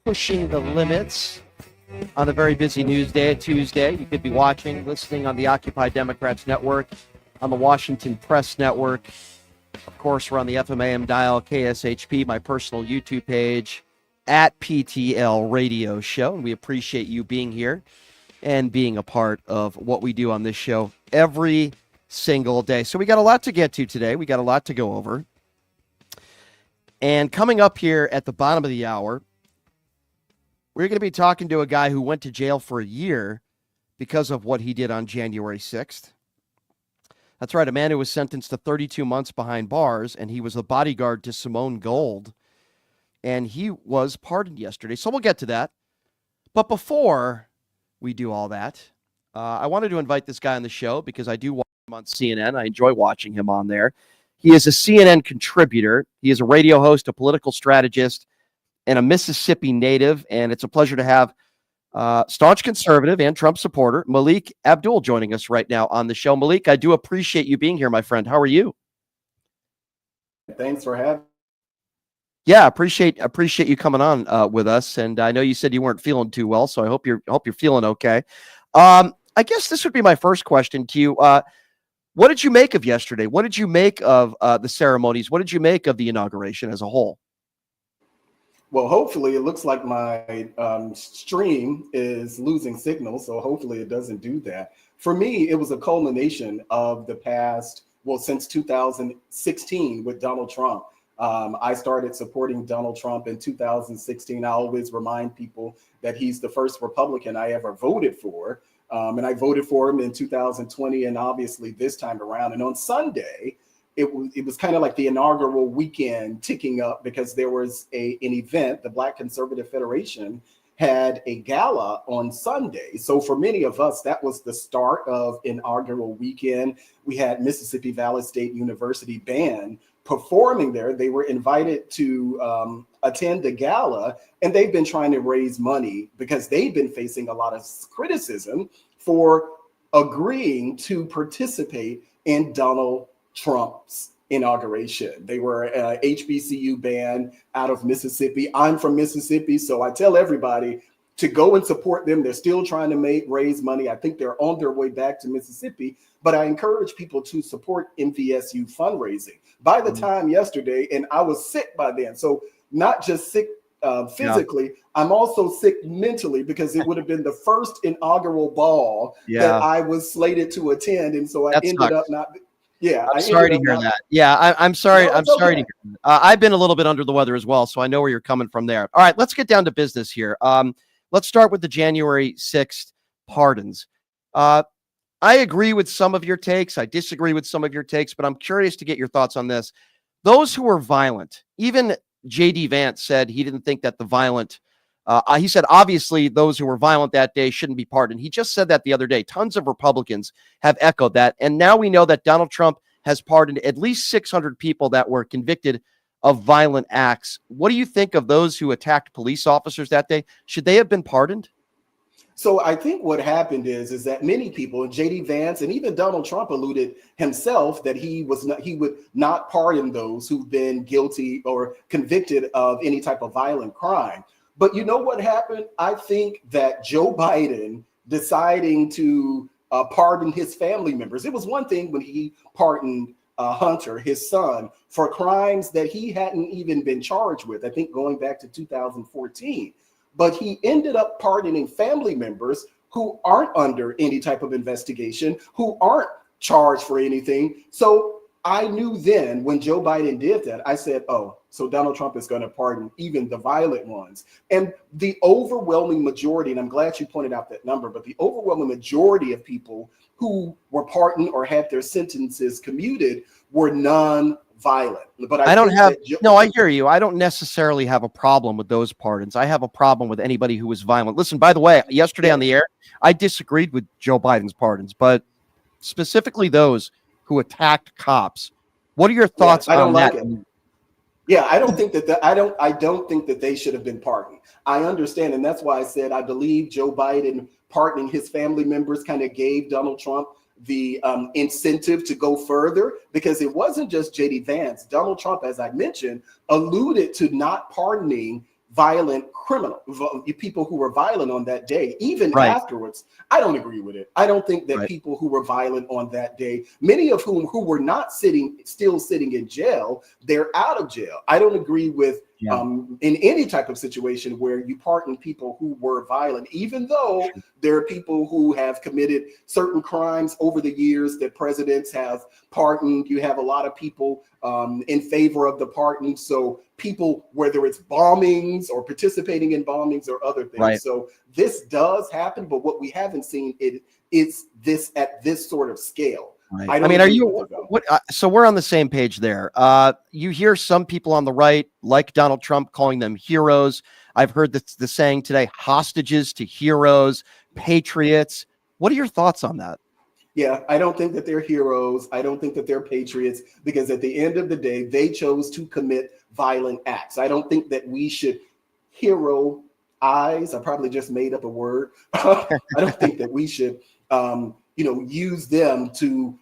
pushing the limits on a very busy news day, Tuesday. You could be watching, listening on the Occupy Democrats Network, on the Washington Press Network. Of course, we're on the FMAM dial, KSHP, my personal YouTube page, at PTL Radio Show. And we appreciate you being here and being a part of what we do on this show every single day. So we got a lot to get to today. We got a lot to go over. And coming up here at the bottom of the hour, we're going to be talking to a guy who went to jail for a year because of what he did on January 6th. That's right, a man who was sentenced to 32 months behind bars, and he was the bodyguard to Simone Gold. And he was pardoned yesterday. So we'll get to that. But before we do all that, I wanted to invite this guy on the show because I do watch him on CNN. I enjoy watching him on there. He is a CNN contributor. He is a radio host, a political strategist, and a Mississippi native. And it's a pleasure to have staunch conservative and Trump supporter Malik Abdul joining us right now on the show. Malik, I do appreciate you being here, my friend. How are you? Thanks for having me. Yeah, appreciate you coming on with us. And I know you said you weren't feeling too well, so I hope you're feeling okay. I guess this would be my first question to you. What did you make of yesterday? What did you make of the ceremonies? What did you make of the inauguration as a whole? Well, hopefully it looks like my stream is losing signal, so hopefully it doesn't do that. For me, it was a culmination of the past, since 2016 with Donald Trump. I started supporting Donald Trump in 2016. I always remind people that he's the first Republican I ever voted for. And I voted for him in 2020 and obviously this time around. And on Sunday, it was kind of like the inaugural weekend ticking up because there was an event. The Black Conservative Federation had a gala on Sunday. So for many of us, that was the start of inaugural weekend. We had Mississippi Valley State University band performing there. They were invited to attend the gala, and they've been trying to raise money because they've been facing a lot of criticism for agreeing to participate in Donald Trump's inauguration. They were a HBCU band out of Mississippi. I'm from Mississippi, so I tell everybody to go and support them. They're still trying to raise money. I think they're on their way back to Mississippi, but I encourage people to support MVSU fundraising. By the time yesterday, and I was sick by then, so not just sick physically, I'm also sick mentally because it would have been the first inaugural ball that I was slated to attend, and so I ended up not. Yeah, I'm sorry to hear that. Yeah, I'm sorry. I'm sorry to hear that. I've been a little bit under the weather as well, so I know where you're coming from there. All right, let's get down to business here. Let's start with the January 6th pardons. I agree with some of your takes. I disagree with some of your takes, but I'm curious to get your thoughts on this. Those who were violent, even J.D. Vance said he didn't think that the violent, he said, obviously, those who were violent that day shouldn't be pardoned. He just said that the other day. Tons of Republicans have echoed that. And now we know that Donald Trump has pardoned at least 600 people that were convicted of violent acts. What do you think of those who attacked police officers that day? Should they have been pardoned? So I think what happened is that many people, J.D. Vance and even Donald Trump alluded himself that he would not pardon those who've been guilty or convicted of any type of violent crime. But you know what happened? I think that Joe Biden deciding to pardon his family members. It was one thing when he pardoned Hunter, his son, for crimes that he hadn't even been charged with, I think going back to 2014. But he ended up pardoning family members who aren't under any type of investigation, who aren't charged for anything. So I knew then when Joe Biden did that, I said, oh, so Donald Trump is going to pardon even the violent ones. And the overwhelming majority, and I'm glad you pointed out that number, but the overwhelming majority of people who were pardoned or had their sentences commuted were non-violent. But I hear you. I don't necessarily have a problem with those pardons. I have a problem with anybody who was violent. Listen, by the way, yesterday on the air, I disagreed with Joe Biden's pardons, but specifically those who attacked cops. What are your thoughts on that? Yeah, I don't think that I don't think that they should have been pardoned. I understand, and that's why I said I believe Joe Biden pardoning his family members kind of gave Donald Trump the incentive to go further, because it wasn't just J.D. Vance. Donald Trump, as I mentioned, alluded to not pardoning violent people who were violent on that day, even Right. afterwards. I don't agree with it. I don't think that Right. people who were violent on that day, many of whom who were not still sitting in jail, they're out of jail. I don't agree with in any type of situation where you pardon people who were violent, even though there are people who have committed certain crimes over the years that presidents have pardoned. You have a lot of people in favor of the pardon. So people, whether it's bombings or participating in bombings or other things. Right. So this does happen, but what we haven't seen is this at this sort of scale. Right. I mean, are you so we're on the same page there. You hear some people on the right, like Donald Trump, calling them heroes. I've heard the saying today, hostages to heroes, patriots. What are your thoughts on that? Yeah, I don't think that they're heroes. I don't think that they're patriots, because at the end of the day, they chose to commit violent acts. I don't think that we should heroize. I probably just made up a word. I don't think that we should use them to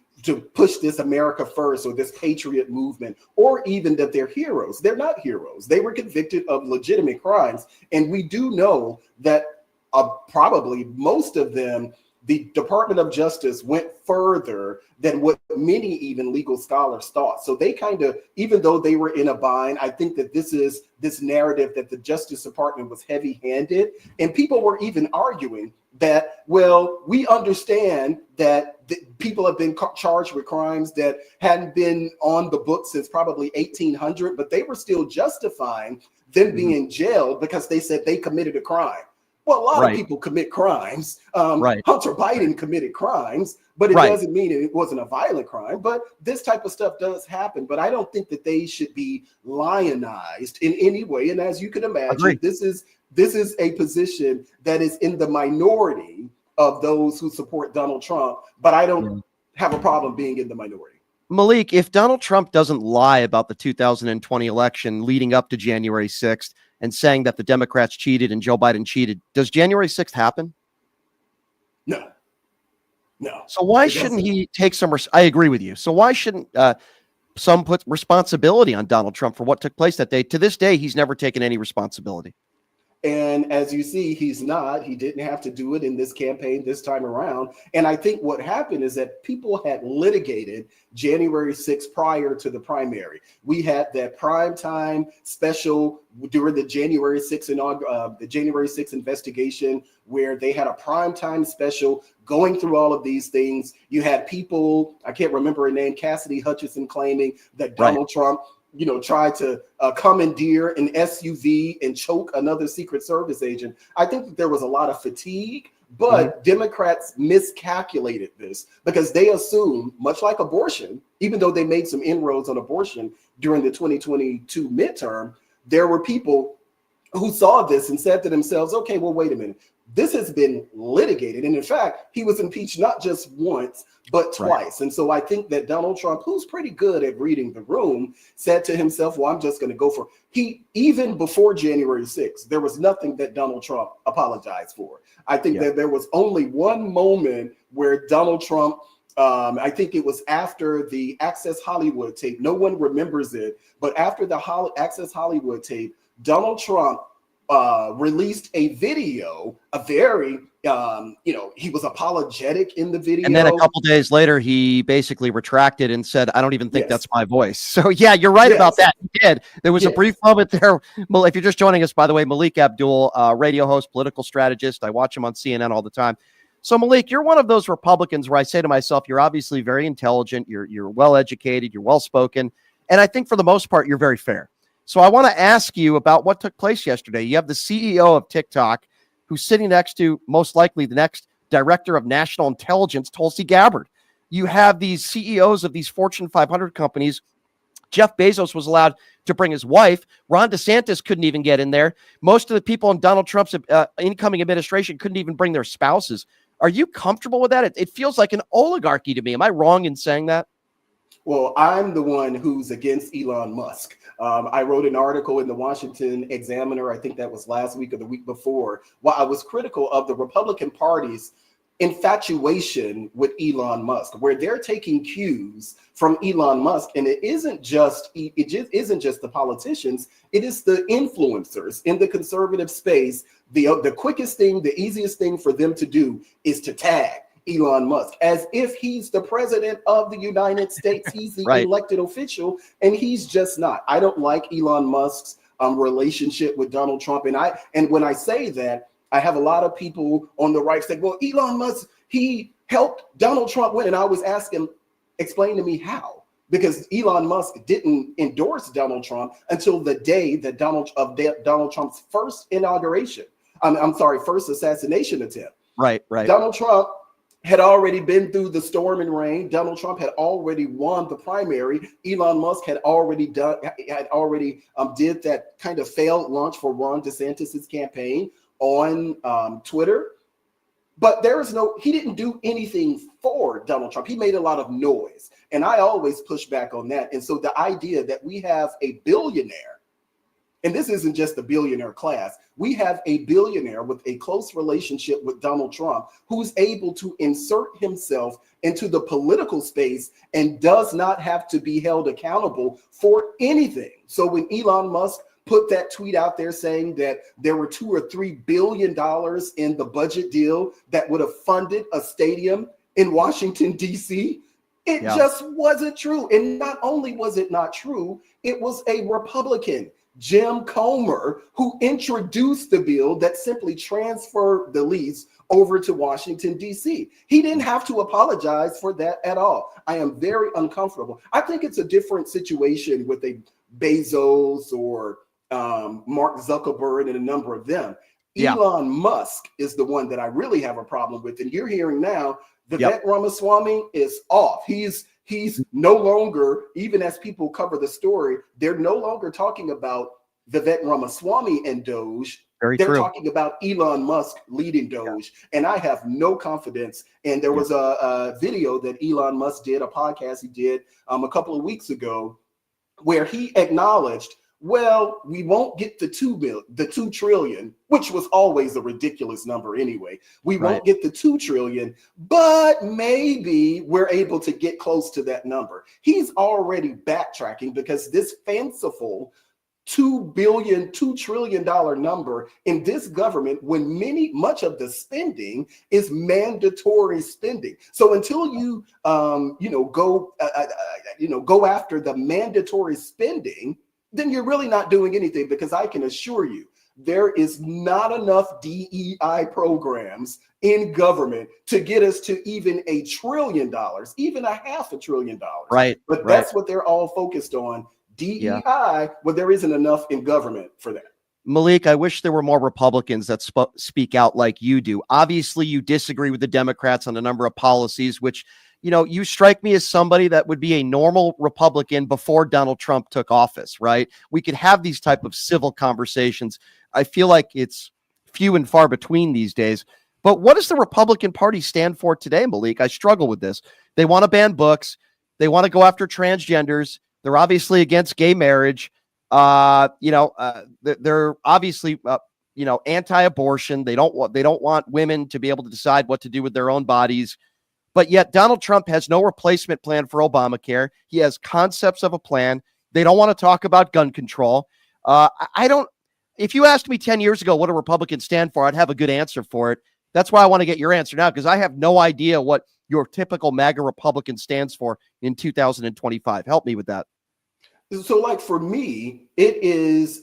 push this America first or this patriot movement, or even that they're heroes. They're not heroes. They were convicted of legitimate crimes. And we do know that probably most of them, the Department of Justice went further than what many even legal scholars thought. So they kind of, even though they were in a bind, I think that this narrative that the Justice Department was heavy-handed, and people were even arguing that, well, we understand that people have been charged with crimes that hadn't been on the books since probably 1800, but they were still justifying them being jailed because they said they committed a crime. Well, a lot of people commit crimes. Hunter Biden committed crimes, but it doesn't mean it wasn't a violent crime. But this type of stuff does happen. But I don't think that they should be lionized in any way. And as you can imagine, this is a position that is in the minority of those who support Donald Trump. But I don't have a problem being in the minority. Malik, if Donald Trump doesn't lie about the 2020 election leading up to January 6th and saying that the Democrats cheated and Joe Biden cheated, does January 6th happen? No. So why shouldn't he take some? I agree with you. So why shouldn't some put responsibility on Donald Trump for what took place that day? To this day, he's never taken any responsibility. And as you see, he didn't have to do it in this campaign this time around. And I think what happened is that people had litigated January 6th prior to the primary. We had that primetime special during the January 6th investigation, where they had a primetime special going through all of these things. You had people, I can't remember her name, Cassidy Hutchinson, claiming that Donald Trump tried to commandeer an SUV and choke another Secret Service agent. I think that there was a lot of fatigue, but Democrats miscalculated this because they assumed, much like abortion, even though they made some inroads on abortion during the 2022 midterm, there were people who saw this and said to themselves, okay, well, wait a minute. This has been litigated. And in fact, he was impeached not just once, but twice. And so I think that Donald Trump, who's pretty good at reading the room, said to himself, well, I'm just going to go for it. Even before January 6th, there was nothing that Donald Trump apologized for. I think that there was only one moment where Donald Trump, I think it was after the Access Hollywood tape. No one remembers it, but after the Access Hollywood tape, Donald Trump released a video, he was apologetic in the video. And then a couple days later, he basically retracted and said, I don't even think that's my voice. So yeah, you're right about that. He did. There was a brief moment there. Well, if you're just joining us, by the way, Malik Abdul, radio host, political strategist. I watch him on CNN all the time. So Malik, you're one of those Republicans where I say to myself, you're obviously very intelligent. You're well-educated. You're well-spoken. And I think for the most part, you're very fair. So I want to ask you about what took place yesterday. You have the CEO of TikTok who's sitting next to most likely the next director of national intelligence, Tulsi Gabbard. You have these CEOs of these Fortune 500 companies. Jeff Bezos was allowed to bring his wife. Ron DeSantis couldn't even get in there. Most of the people in Donald Trump's incoming administration couldn't even bring their spouses. Are you comfortable with that? It feels like an oligarchy to me. Am I wrong in saying that? Well, I'm the one who's against Elon Musk. I wrote an article in the Washington Examiner, I think that was last week or the week before, while I was critical of the Republican Party's infatuation with Elon Musk, where they're taking cues from Elon Musk, and it just isn't just the politicians, it is the influencers in the conservative space. The quickest thing, the easiest thing for them to do is to tag Elon Musk as if he's the president of the United States. He's the Right. elected official, and he's just not. I don't like Elon Musk's relationship with Donald Trump, and when I say that, I have a lot of people on the right say, well, Elon Musk, he helped Donald Trump win. And I always ask him, explain to me how. Because Elon Musk didn't endorse Donald Trump until the day that Donald Trump's first inauguration. First assassination attempt. Right. Donald Trump had already been through the storm and rain. Donald Trump had already won the primary. Elon Musk had already did that kind of failed launch for Ron DeSantis's campaign on Twitter, but he didn't do anything for Donald Trump. He made a lot of noise, and I always push back on that. And so the idea that we have a billionaire, and this isn't just the billionaire class, we have a billionaire with a close relationship with Donald Trump who's able to insert himself into the political space and does not have to be held accountable for anything. So when Elon Musk put that tweet out there saying that there were $2 or $3 billion in the budget deal that would have funded a stadium in Washington, D.C., it just wasn't true. And not only was it not true, it was a Republican, Jim Comer, who introduced the bill that simply transferred the lease over to Washington, D.C. He didn't have to apologize for that at all. I am very uncomfortable. I think it's a different situation with a Bezos or Mark Zuckerberg and a number of them. Elon Musk is the one that I really have a problem with. And you're hearing now, Vivek Ramaswamy is off. He's no longer, even as people cover the story, they're no longer talking about Vivek Ramaswamy and Doge. They're talking about Elon Musk leading Doge. And I have no confidence. And there was a video that Elon Musk did, a podcast he did a couple of weeks ago, where he acknowledged, well, we won't get the 2 trillion, which was always a ridiculous number anyway. We won't get the 2 trillion, but maybe we're able to get close to that number. He's already backtracking because this fanciful $2 trillion number in this government, when much of the spending is mandatory spending. So until you go after the mandatory spending, then you're really not doing anything, because I can assure you there is not enough DEI programs in government to get us to even $1 trillion, even $500 billion. But that's what they're all focused on. DEI, well, there isn't enough in government for that. Malik, I wish there were more Republicans that speak out like you do. Obviously, you disagree with the Democrats on a number of policies, which, you strike me as somebody that would be a normal Republican before Donald Trump took office, right? We could have these type of civil conversations. I feel like it's few and far between these days. But what does the Republican Party stand for today, Malik? I struggle with this. They want to ban books. They want to go after transgenders. They're obviously against gay marriage. They're obviously, anti-abortion. They don't want women to be able to decide what to do with their own bodies. But yet Donald Trump has no replacement plan for Obamacare. He has concepts of a plan. They don't want to talk about gun control. If you asked me 10 years ago what do Republicans stand for, I'd have a good answer for it. That's why I want to get your answer now, because I have no idea what your typical MAGA Republican stands for in 2025. Help me with that. So like for me, it is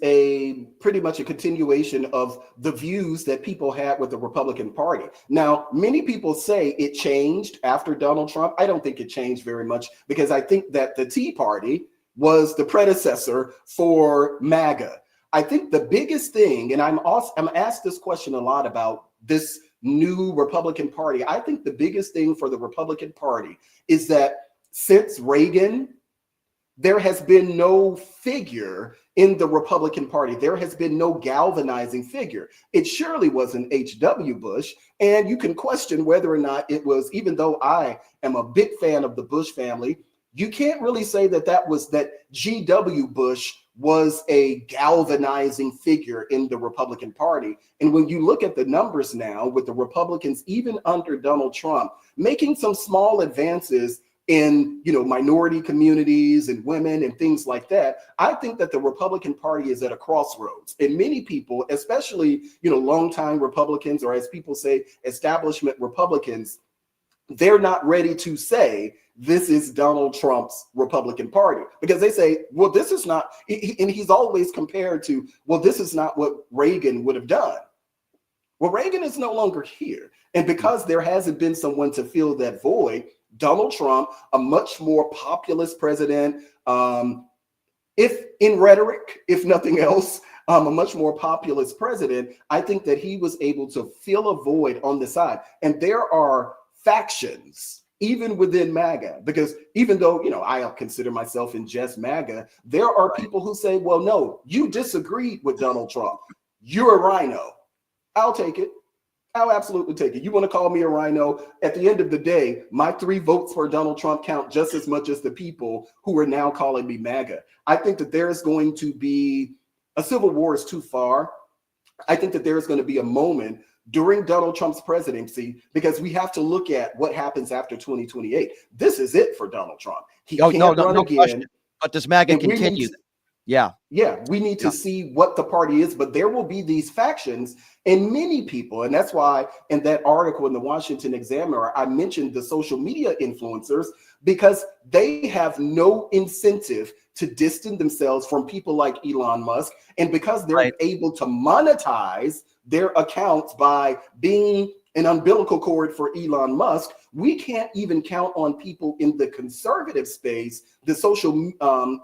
pretty much a continuation of the views that people had with the Republican Party. Now, many people say it changed after Donald Trump. I don't think it changed very much, because I think that the Tea Party was the predecessor for MAGA. I think the biggest thing, and I'm asked this question a lot about this new Republican Party. I think the biggest thing for the Republican Party is that since Reagan, there has been no figure in the Republican Party. There has been no galvanizing figure. It surely wasn't H.W. Bush. And you can question whether or not it was, even though I am a big fan of the Bush family, you can't really say that G.W. Bush was a galvanizing figure in the Republican Party. And when you look at the numbers now with the Republicans, even under Donald Trump, making some small advances in, minority communities and women and things like that, I think that the Republican Party is at a crossroads. And many people, especially, longtime Republicans, or as people say, establishment Republicans, they're not ready to say this is Donald Trump's Republican Party, because they say, well, this is not, and he's always compared to, well, this is not what Reagan would have done. Well, Reagan is no longer here. And because there hasn't been someone to fill that void, Donald Trump, a much more populist president, if in rhetoric, if nothing else, a much more populist president, I think that he was able to fill a void on the side. And there are factions, even within MAGA, because even though, I consider myself in just MAGA, there are people who say, well, no, you disagreed with Donald Trump. You're a rhino. I'll take it. I'll absolutely take it. You want to call me a rhino? At the end of the day, my 3 votes for Donald Trump count just as much as the people who are now calling me MAGA. I think that there is going to be a civil war is too far. I think that there is going to be a moment during Donald Trump's presidency, because we have to look at what happens after 2028. This is it for Donald Trump. He can't run again. Question. But does MAGA continue? Yeah, we need to see what the party is, but there will be these factions, and many people, and that's why in that article in the Washington Examiner, I mentioned the social media influencers, because they have no incentive to distance themselves from people like Elon Musk, and because they're able to monetize their accounts by being an umbilical cord for Elon Musk, we can't even count on people in the conservative space, the social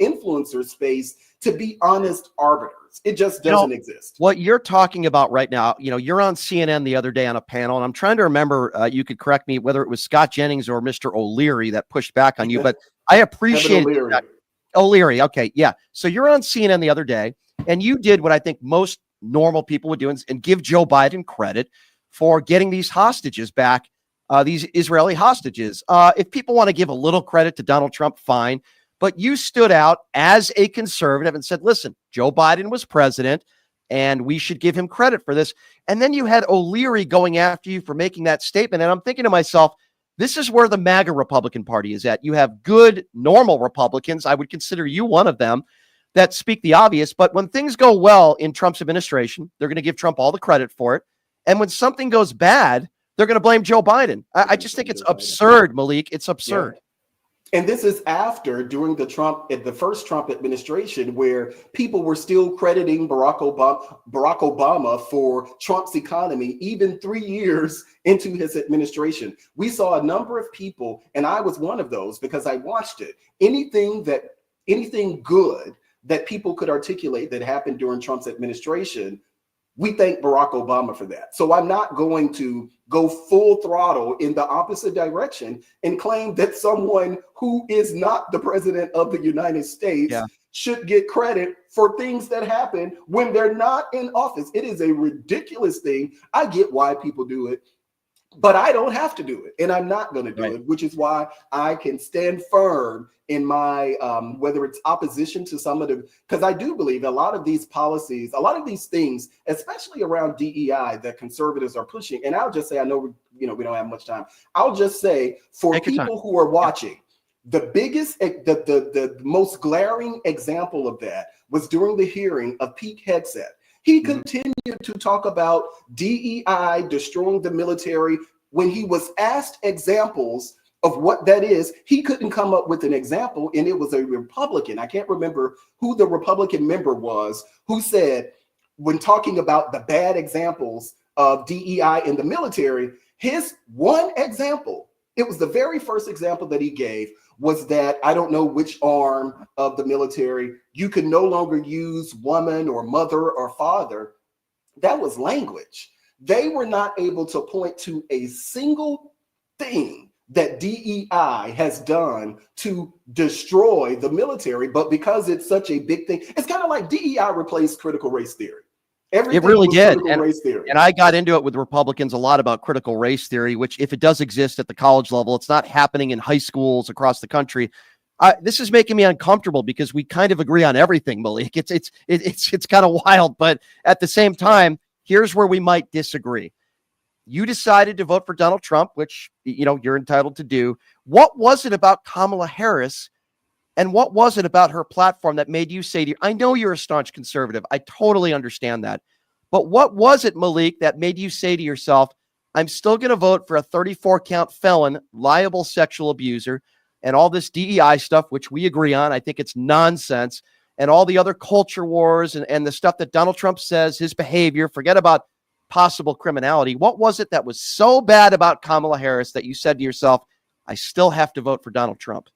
influencer space, to be honest arbiters. It just doesn't exist. What you're talking about right now, you're on CNN the other day on a panel, and I'm trying to remember, you could correct me, whether it was Scott Jennings or Mr. O'Leary that pushed back on you, but I appreciate that. O'Leary. Okay. Yeah. So you're on CNN the other day, and you did what I think most normal people would do, and give Joe Biden credit for getting these hostages back, these Israeli hostages. If people want to give a little credit to Donald Trump, fine. But you stood out as a conservative and said, listen, Joe Biden was president and we should give him credit for this. And then you had O'Leary going after you for making that statement. And I'm thinking to myself, this is where the MAGA Republican Party is at. You have good, normal Republicans. I would consider you one of them that speak the obvious. But when things go well in Trump's administration, they're going to give Trump all the credit for it. And when something goes bad, they're going to blame Joe Biden. I just think it's absurd, Malik. It's absurd. Yeah. And this is during the first Trump administration, where people were still crediting Barack Obama for Trump's economy, even 3 years into his administration. We saw a number of people, and I was one of those because I watched it. Anything good that people could articulate that happened during Trump's administration, we thank Barack Obama for that. So I'm not going to go full throttle in the opposite direction and claim that someone who is not the president of the United States should get credit for things that happen when they're not in office. It is a ridiculous thing. I get why people do it, but I don't have to do it, and I'm not going to do it, which is why I can stand firm in my, whether it's opposition to some of the, because I do believe a lot of these policies, a lot of these things, especially around DEI that conservatives are pushing, and I'll just say, I know, we don't have much time. I'll just say, for people who are watching, the biggest, the most glaring example of that was during the hearing of Pete Hegseth. He continued to talk about DEI destroying the military. When he was asked examples of what that is, he couldn't come up with an example, and it was a Republican. I can't remember who the Republican member was who said, when talking about the bad examples of DEI in the military, his one example, it was the very first example that he gave, was that, I don't know which arm of the military, you can no longer use woman or mother or father. That was language. They were not able to point to a single thing that DEI has done to destroy the military, but because it's such a big thing, it's kind of like DEI replaced critical race theory. Everything it really did. And I got into it with Republicans a lot about critical race theory, which, if it does exist at the college level, it's not happening in high schools across the country. This is making me uncomfortable because we kind of agree on everything, Malik. It's kind of wild, but at the same time, here's where we might disagree. You decided to vote for Donald Trump, which, you're entitled to do. What was it about Kamala Harris, and what was it about her platform that made you say to you, I know you're a staunch conservative, I totally understand that, but what was it, Malik, that made you say to yourself, I'm still going to vote for a 34 count felon, liable sexual abuser, and all this DEI stuff, which we agree on? I think it's nonsense. And all the other culture wars and the stuff that Donald Trump says, his behavior, forget about possible criminality. What was it that was so bad about Kamala Harris that you said to yourself, I still have to vote for Donald Trump?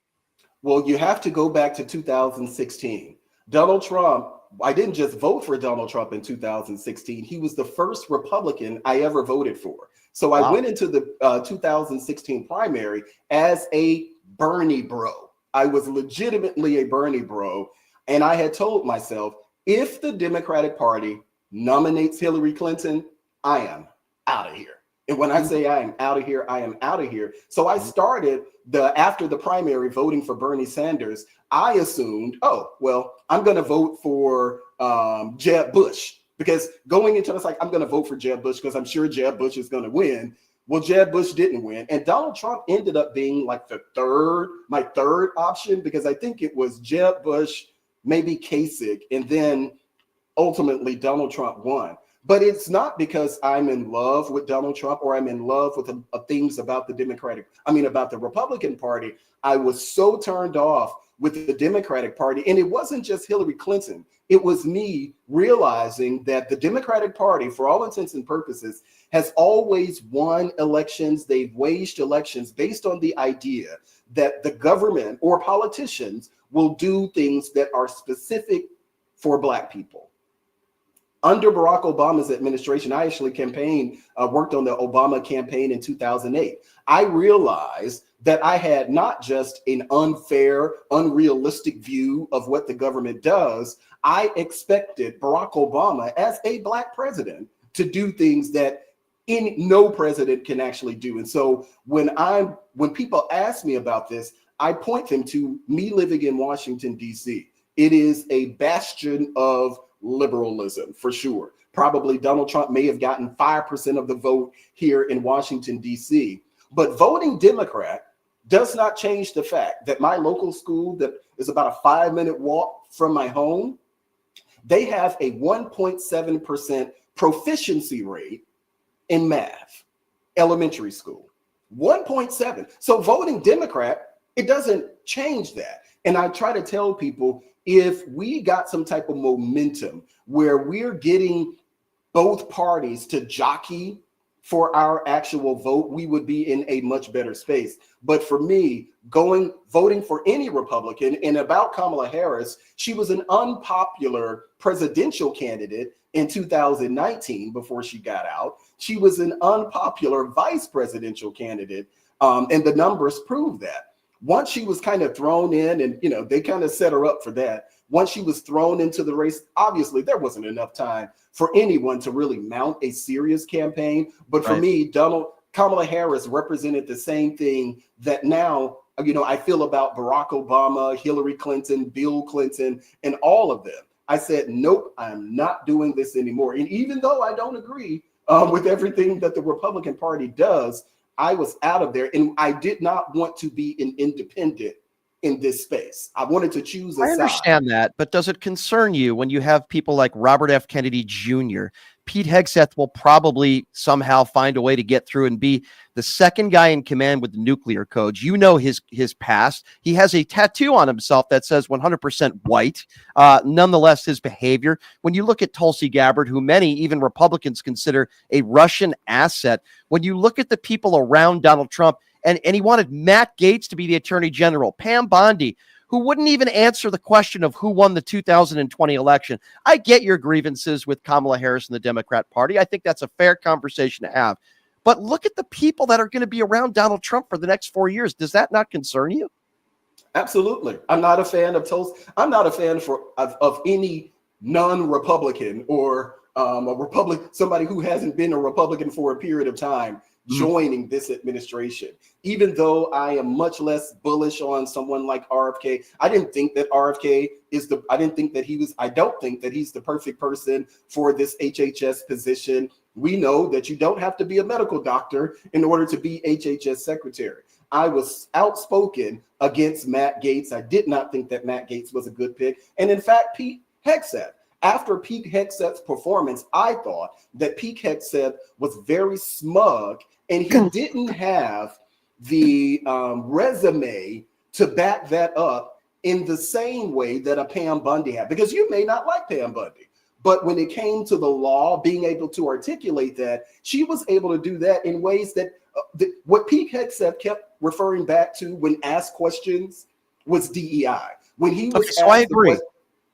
Well, you have to go back to 2016. Donald Trump, I didn't just vote for Donald Trump in 2016. He was the first Republican I ever voted for. So I went into the 2016 primary as a Bernie bro. I was legitimately a Bernie bro. And I had told myself, if the Democratic Party nominates Hillary Clinton, I am out of here. And when I say I am out of here, I am out of here. So I started after the primary voting for Bernie Sanders. I assumed, oh, well, I'm going to vote for Jeb Bush, because going into it's like, I'm going to vote for Jeb Bush because I'm sure Jeb Bush is going to win. Well, Jeb Bush didn't win. And Donald Trump ended up being like my third option, because I think it was Jeb Bush, maybe Kasich, and then ultimately Donald Trump won. But it's not because I'm in love with Donald Trump or I'm in love with things about about the Republican Party. I was so turned off with the Democratic Party. And it wasn't just Hillary Clinton. It was me realizing that the Democratic Party, for all intents and purposes, has always won elections. They've waged elections based on the idea that the government or politicians will do things that are specific for Black people. Under Barack Obama's administration, I actually worked on the Obama campaign in 2008. I realized that I had not just an unfair, unrealistic view of what the government does. I expected Barack Obama, as a Black president, to do things that no president can actually do. And so when people ask me about this, I point them to me living in Washington, D.C. It is a bastion of liberalism, for sure. Probably Donald Trump may have gotten 5% of the vote here in Washington, D.C. But voting Democrat does not change the fact that my local school, that is about a 5-minute walk from my home, they have a 1.7% proficiency rate in math, elementary school. 1.7. So voting Democrat, it doesn't change that. And I try to tell people, if we got some type of momentum where we're getting both parties to jockey for our actual vote, we would be in a much better space. But for me, voting for any Republican, and about Kamala Harris, she was an unpopular presidential candidate in 2019 before she got out. She was an unpopular vice presidential candidate, and the numbers prove that. Once she was kind of thrown in, and they kind of set her up for that. Once she was thrown into the race, obviously there wasn't enough time for anyone to really mount a serious campaign. But for me, Kamala Harris represented the same thing that now, I feel about Barack Obama, Hillary Clinton, Bill Clinton, and all of them. I said, nope, I'm not doing this anymore. And even though I don't agree with everything that the Republican Party does, I was out of there, and I did not want to be an independent in this space. I wanted to choose a side. I understand that, but does it concern you when you have people like Robert F. Kennedy Jr.? Pete Hegseth will probably somehow find a way to get through and be the second guy in command with the nuclear codes. His past. He has a tattoo on himself that says 100% white. Nonetheless, his behavior, when you look at Tulsi Gabbard, who many, even Republicans, consider a Russian asset, when you look at the people around Donald Trump, and he wanted Matt Gaetz to be the attorney general, Pam Bondi, who wouldn't even answer the question of who won the 2020 election. I get your grievances with Kamala Harris and the Democrat Party. I think that's a fair conversation to have. But look at the people that are going to be around Donald Trump for the next 4 years. Does that not concern you? Absolutely. I'm not a fan of Tulsi. I'm not a fan of any non-Republican or a Republican, somebody who hasn't been a Republican for a period of time, joining this administration. Even though I am much less bullish on someone like RFK, I don't think that he's the perfect person for this HHS position. We know that you don't have to be a medical doctor in order to be HHS secretary. I was outspoken against Matt Gaetz. I did not think that Matt Gaetz was a good pick. And in fact, Pete Hegseth, after Pete Hegseth's performance, I thought that Pete Hegseth was very smug and he didn't have the resume to back that up in the same way that a Pam Bundy had. Because you may not like Pam Bundy, but when it came to the law, being able to articulate that, she was able to do that in ways that what Pete Hegseth kept referring back to when asked questions was DEI. When he was so I agree.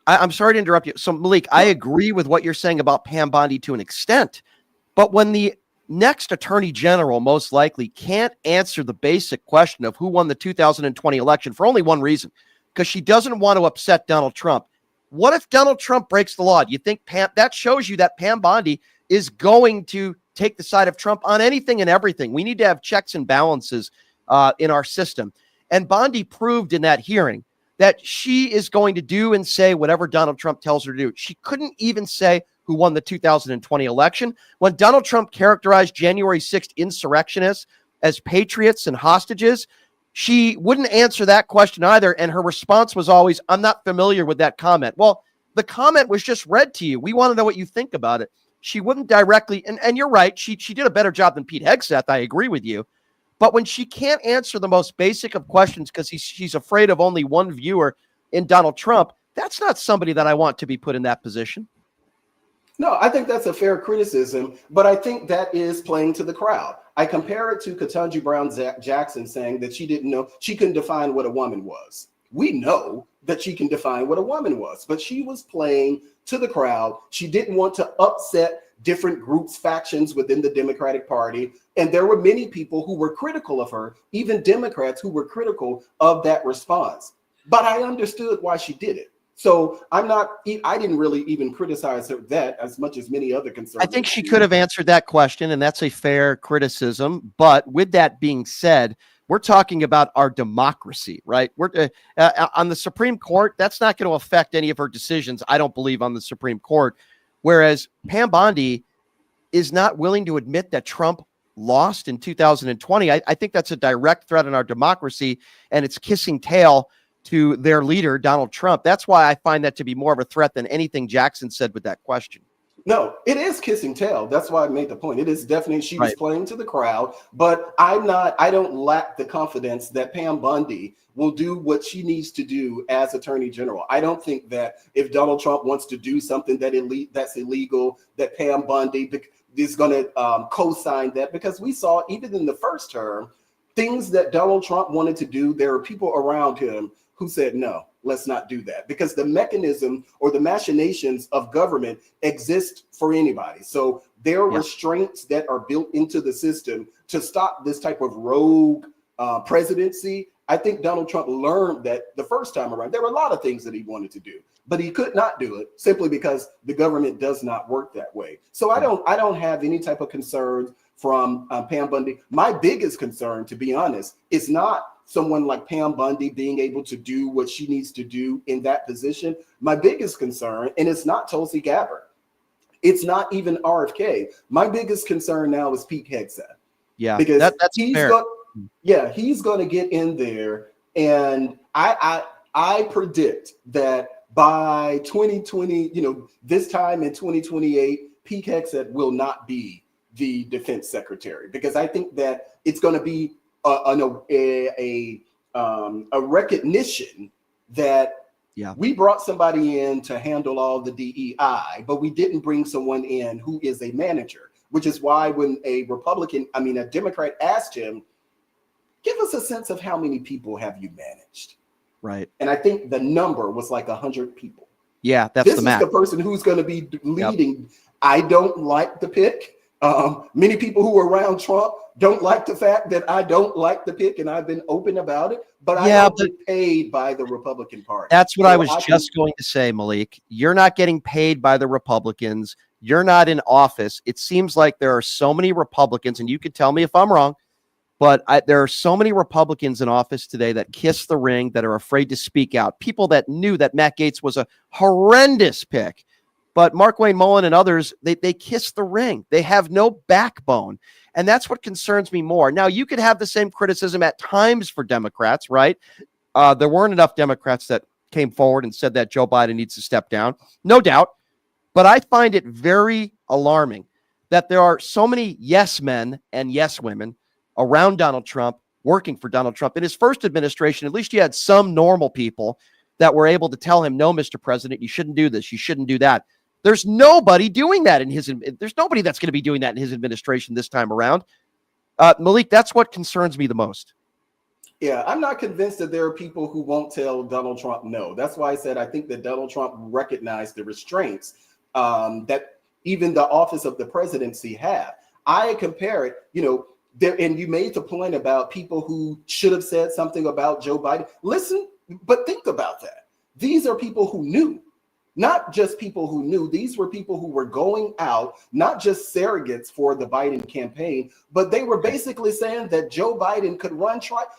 I'm sorry to interrupt you. So Malik, I agree with what you're saying about Pam Bondi to an extent, but when the next attorney general most likely can't answer the basic question of who won the 2020 election for only one reason, because she doesn't want to upset Donald Trump. What if Donald Trump breaks the law? Do you think that shows you that Pam Bondi is going to take the side of Trump on anything and everything? We need to have checks and balances in our system. And Bondi proved in that hearing that she is going to do and say whatever Donald Trump tells her to do. She couldn't even say who won the 2020 election. When Donald Trump characterized January 6th insurrectionists as patriots and hostages, she wouldn't answer that question either. And her response was always, I'm not familiar with that comment. Well, the comment was just read to you. We want to know what you think about it. She wouldn't directly, and you're right, she did a better job than Pete Hegseth. I agree with you. But when she can't answer the most basic of questions because she's afraid of only one viewer in Donald Trump, that's not somebody that I want to be put in that position. No, I think that's a fair criticism, but I think that is playing to the crowd. I compare it to Ketanji Brown Jackson saying that she didn't know, she couldn't define what a woman was. We know that she can define what a woman was, but she was playing to the crowd. She didn't want to upset different groups, factions within the Democratic Party. And there were many people who were critical of her, even Democrats who were critical of that response. But I understood why she did it. So I didn't really even criticize her that as much as many other conservatives. I think she could have answered that question, and that's a fair criticism. But with that being said, we're talking about our democracy, right? We're on the Supreme Court. That's not going to affect any of her decisions, I don't believe, on the Supreme Court. Whereas Pam Bondi is not willing to admit that Trump lost in 2020. I think that's a direct threat on our democracy, and it's kissing tail to their leader, Donald Trump. That's why I find that to be more of a threat than anything Jackson said with that question. No, it is kissing tail. That's why I made the point. It is definitely, she was playing to the crowd, but I don't lack the confidence that Pam Bondi will do what she needs to do as Attorney General. I don't think that if Donald Trump wants to do something that's illegal, that Pam Bondi is going to co-sign that, because we saw even in the first term, things that Donald Trump wanted to do, there are people around him who said, no, let's not do that, because the mechanism or the machinations of government exist for anybody. So there are restraints that are built into the system to stop this type of rogue presidency. I think Donald Trump learned that the first time around. There were a lot of things that he wanted to do, but he could not do it simply because the government does not work that way. So I don't have any type of concerns from Pam Bondi. My biggest concern, to be honest, is not someone like Pam Bondi being able to do what she needs to do in that position. My biggest concern, and it's not Tulsi Gabbard, it's not even RFK. My biggest concern now is Pete Hegseth. Yeah, because that's fair. He's going to get in there, and I predict that by 2020, this time in 2028, Pete Hegseth will not be the defense secretary, because I think that it's going to be a recognition that we brought somebody in to handle all the DEI, but we didn't bring someone in who is a manager, which is why when a Democrat asked him, give us a sense of how many people have you managed? Right. And I think the number was like 100 people. Yeah, that's the math. This is the person who's going to be leading. Yep. I don't like the pick. Many people who are around Trump don't like the fact that I don't like the pick, and I've been open about it, but I don't get paid by the Republican Party. That's what I was just going to say, Malik. You're not getting paid by the Republicans. you're not in office, it seems like there are so many Republicans, and you could tell me if I'm wrong, but there are so many Republicans in office today that kiss the ring, that are afraid to speak out. People that knew that Matt Gaetz was a horrendous pick. But Markwayne Mullin and others, they kiss the ring. They have no backbone. And that's what concerns me more. Now, you could have the same criticism at times for Democrats, right? There weren't enough Democrats that came forward and said that Joe Biden needs to step down. No doubt. But I find it very alarming that there are so many yes men and yes women around Donald Trump, working for Donald Trump. In his first administration, at least you had some normal people that were able to tell him, no, Mr. President, you shouldn't do this. You shouldn't do that. There's nobody doing that there's nobody that's going to be doing that in his administration this time around. Malik, that's what concerns me the most. Yeah, I'm not convinced that there are people who won't tell Donald Trump no. That's why I said I think that Donald Trump recognized the restraints that even the office of the presidency have. I compare it, and you made the point about people who should have said something about Joe Biden. Listen, but think about that. These are people who knew. Not just people who knew, these were people who were going out, not just surrogates for the Biden campaign, but they were basically saying that Joe Biden could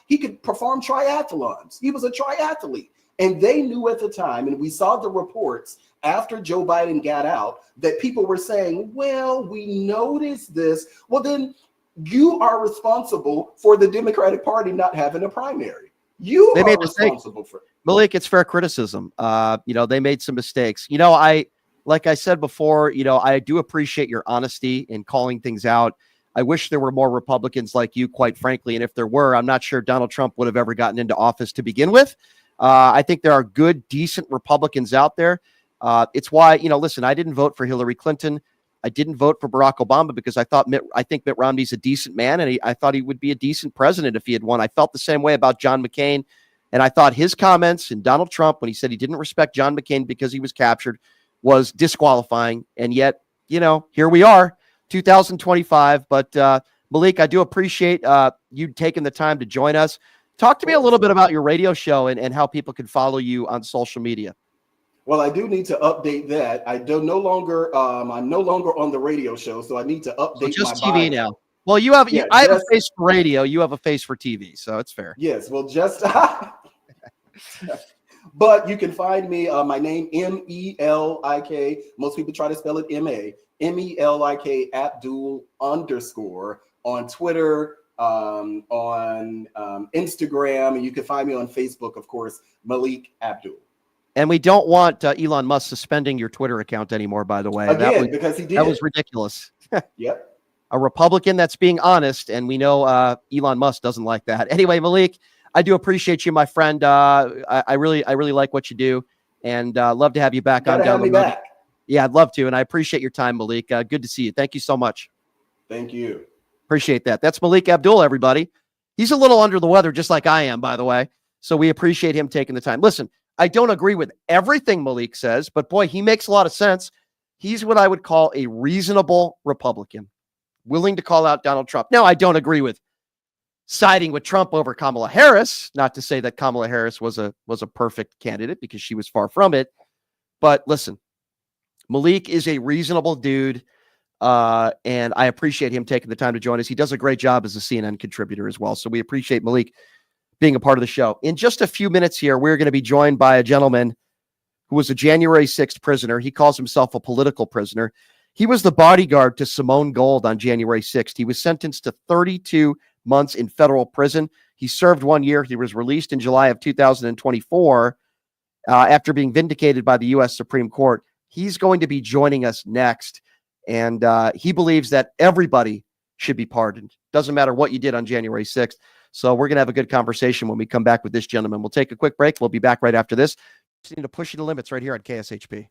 he could perform triathlons. He was a triathlete. And they knew at the time, and we saw the reports after Joe Biden got out, that people were saying, well, we noticed this. Well, then you are responsible for the Democratic Party not having a primary. You are responsible for it. Malik, it's fair criticism. They made some mistakes. Like I said before, I do appreciate your honesty in calling things out. I wish there were more Republicans like you, quite frankly. And if there were, I'm not sure Donald Trump would have ever gotten into office to begin with. I think there are good, decent Republicans out there. It's why, listen, I didn't vote for Hillary Clinton. I didn't vote for Barack Obama because I think Mitt Romney's a decent man, and I thought he would be a decent president if he had won. I felt the same way about John McCain, and I thought his comments and Donald Trump, when he said he didn't respect John McCain because he was captured, was disqualifying. And yet, here we are, 2025. But Malik, I do appreciate you taking the time to join us. Talk to me a little bit about your radio show and how people can follow you on social media. Well, I do need to update that. I'm no longer on the radio show, so I need to update just my TV bio. now. Well, I have a face for radio. You have a face for TV, so it's fair. Yes, well, but you can find me. My name MELIK. Most people try to spell it MA. MELIK Abdul _ on Twitter, on Instagram, and you can find me on Facebook, of course, Malik Abdul. And we don't want Elon Musk suspending your Twitter account anymore, by the way. Because he did. That was ridiculous. Yep. A Republican that's being honest, and we know Elon Musk doesn't like that. Anyway, Malik, I do appreciate you, my friend. I really like what you do, and love to have you back on down the road. Yeah, I'd love to, and I appreciate your time, Malik. Good to see you. Thank you so much. Thank you. Appreciate that. That's Malik Abdul, everybody. He's a little under the weather, just like I am, by the way. So we appreciate him taking the time. Listen, I don't agree with everything Malik says, but boy, he makes a lot of sense. He's what I would call a reasonable Republican, willing to call out Donald Trump. Now, I don't agree with siding with Trump over Kamala Harris. Not to say that Kamala Harris was a perfect candidate, because she was far from it. But listen, Malik is a reasonable dude, and I appreciate him taking the time to join us. He does a great job as a CNN contributor as well, so we appreciate Malik being a part of the show. In just a few minutes here, we're going to be joined by a gentleman who was a January 6th prisoner. He calls himself a political prisoner. He was the bodyguard to Simone Gold on January 6th. He was sentenced to 32 months in federal prison. He served 1 year. He was released in July of 2024 after being vindicated by the U.S. Supreme Court. He's going to be joining us next, and he believes that everybody should be pardoned. Doesn't matter what you did on January 6th. So we're going to have a good conversation when we come back with this gentleman. We'll take a quick break. We'll be back right after this. Just need to push you to limits right here on KSHP.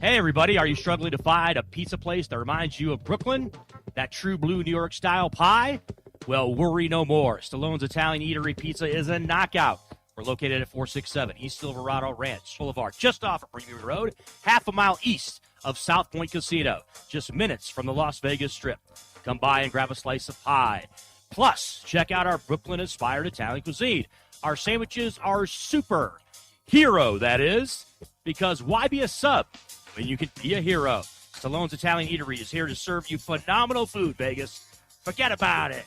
Hey, everybody. Are you struggling to find a pizza place that reminds you of Brooklyn? That true blue New York style pie? Well, worry no more. Stallone's Italian Eatery Pizza is a knockout. We're located at 467 East Silverado Ranch Boulevard, just off of Premium Road, half a mile east of South Point Casino, just minutes from the Las Vegas Strip. Come by and grab a slice of pie. Plus, check out our Brooklyn-inspired Italian cuisine. Our sandwiches are super hero, that is, because why be a sub when you can be a hero. Stallone's Italian Eatery is here to serve you phenomenal food, Vegas. Forget about it.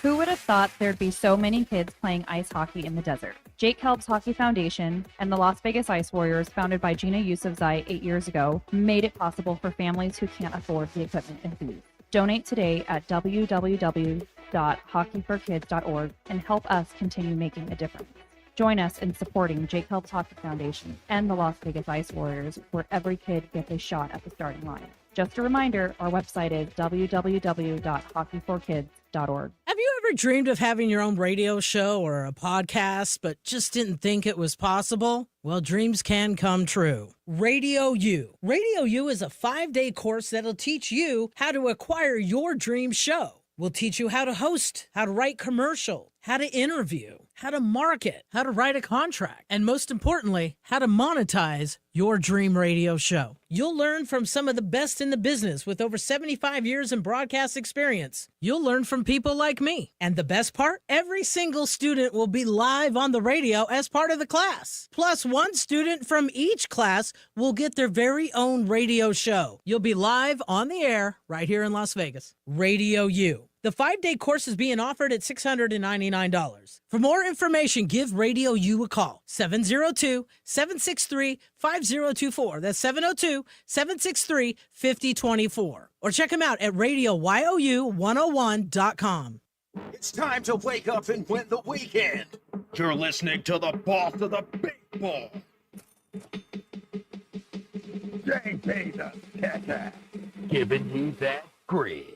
Who would have thought there'd be so many kids playing ice hockey in the desert? Jake Helps Hockey Foundation and the Las Vegas Ice Warriors, founded by Gina Yusufzai 8 years ago, made it possible for families who can't afford the equipment and fees. Donate today at www.hockeyforkids.org and help us continue making a difference. Join us in supporting Jake Helps Hockey Foundation and the Las Vegas Ice Warriors, where every kid gets a shot at the starting line. Just a reminder, our website is www.hockeyforkids.org. Have you ever dreamed of having your own radio show or a podcast, but just didn't think it was possible? Well, dreams can come true. Radio U. Radio U is a 5-day course that'll teach you how to acquire your dream show. We'll teach you how to host, how to write commercial, how to interview, how to market, how to write a contract, and most importantly, how to monetize your dream radio show. You'll learn from some of the best in the business with over 75 years in broadcast experience. You'll learn from people like me. And the best part? Every single student will be live on the radio as part of the class. Plus, one student from each class will get their very own radio show. You'll be live on the air right here in Las Vegas. Radio U. The 5-day course is being offered at $699. For more information, give Radio U a call. 702-763-5024. That's 702-763-5024. Or check them out at RadioYOU101.com. It's time to wake up and win the weekend. You're listening to the boss of the big ball. JP the Cat, giving you that grease.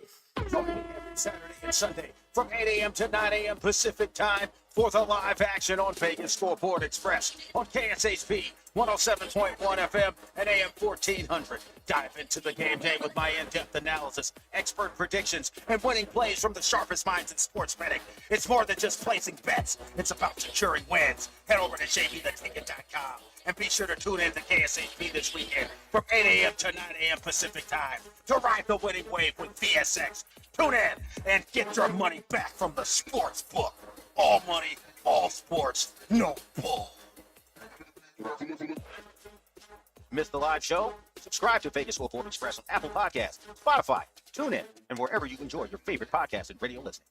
Join me every Saturday and Sunday from 8 a.m. to 9 a.m. Pacific time for the live action on Vegas Scoreboard Express on KSHP 107.1 FM and AM 1400. Dive into the game day with my in-depth analysis, expert predictions, and winning plays from the sharpest minds in sports betting. It's more than just placing bets. It's about securing wins. Head over to jbtheticket.com and be sure to tune in to KSHP this weekend from 8 a.m. to 9 a.m. Pacific time to ride the winning wave with VSX. Tune in and get your money back from the sports book. All money, all sports, no bull. Miss the live show? Subscribe to Vegas Scoreboard Express on Apple Podcasts, Spotify, TuneIn, and wherever you enjoy your favorite podcasts and radio listening.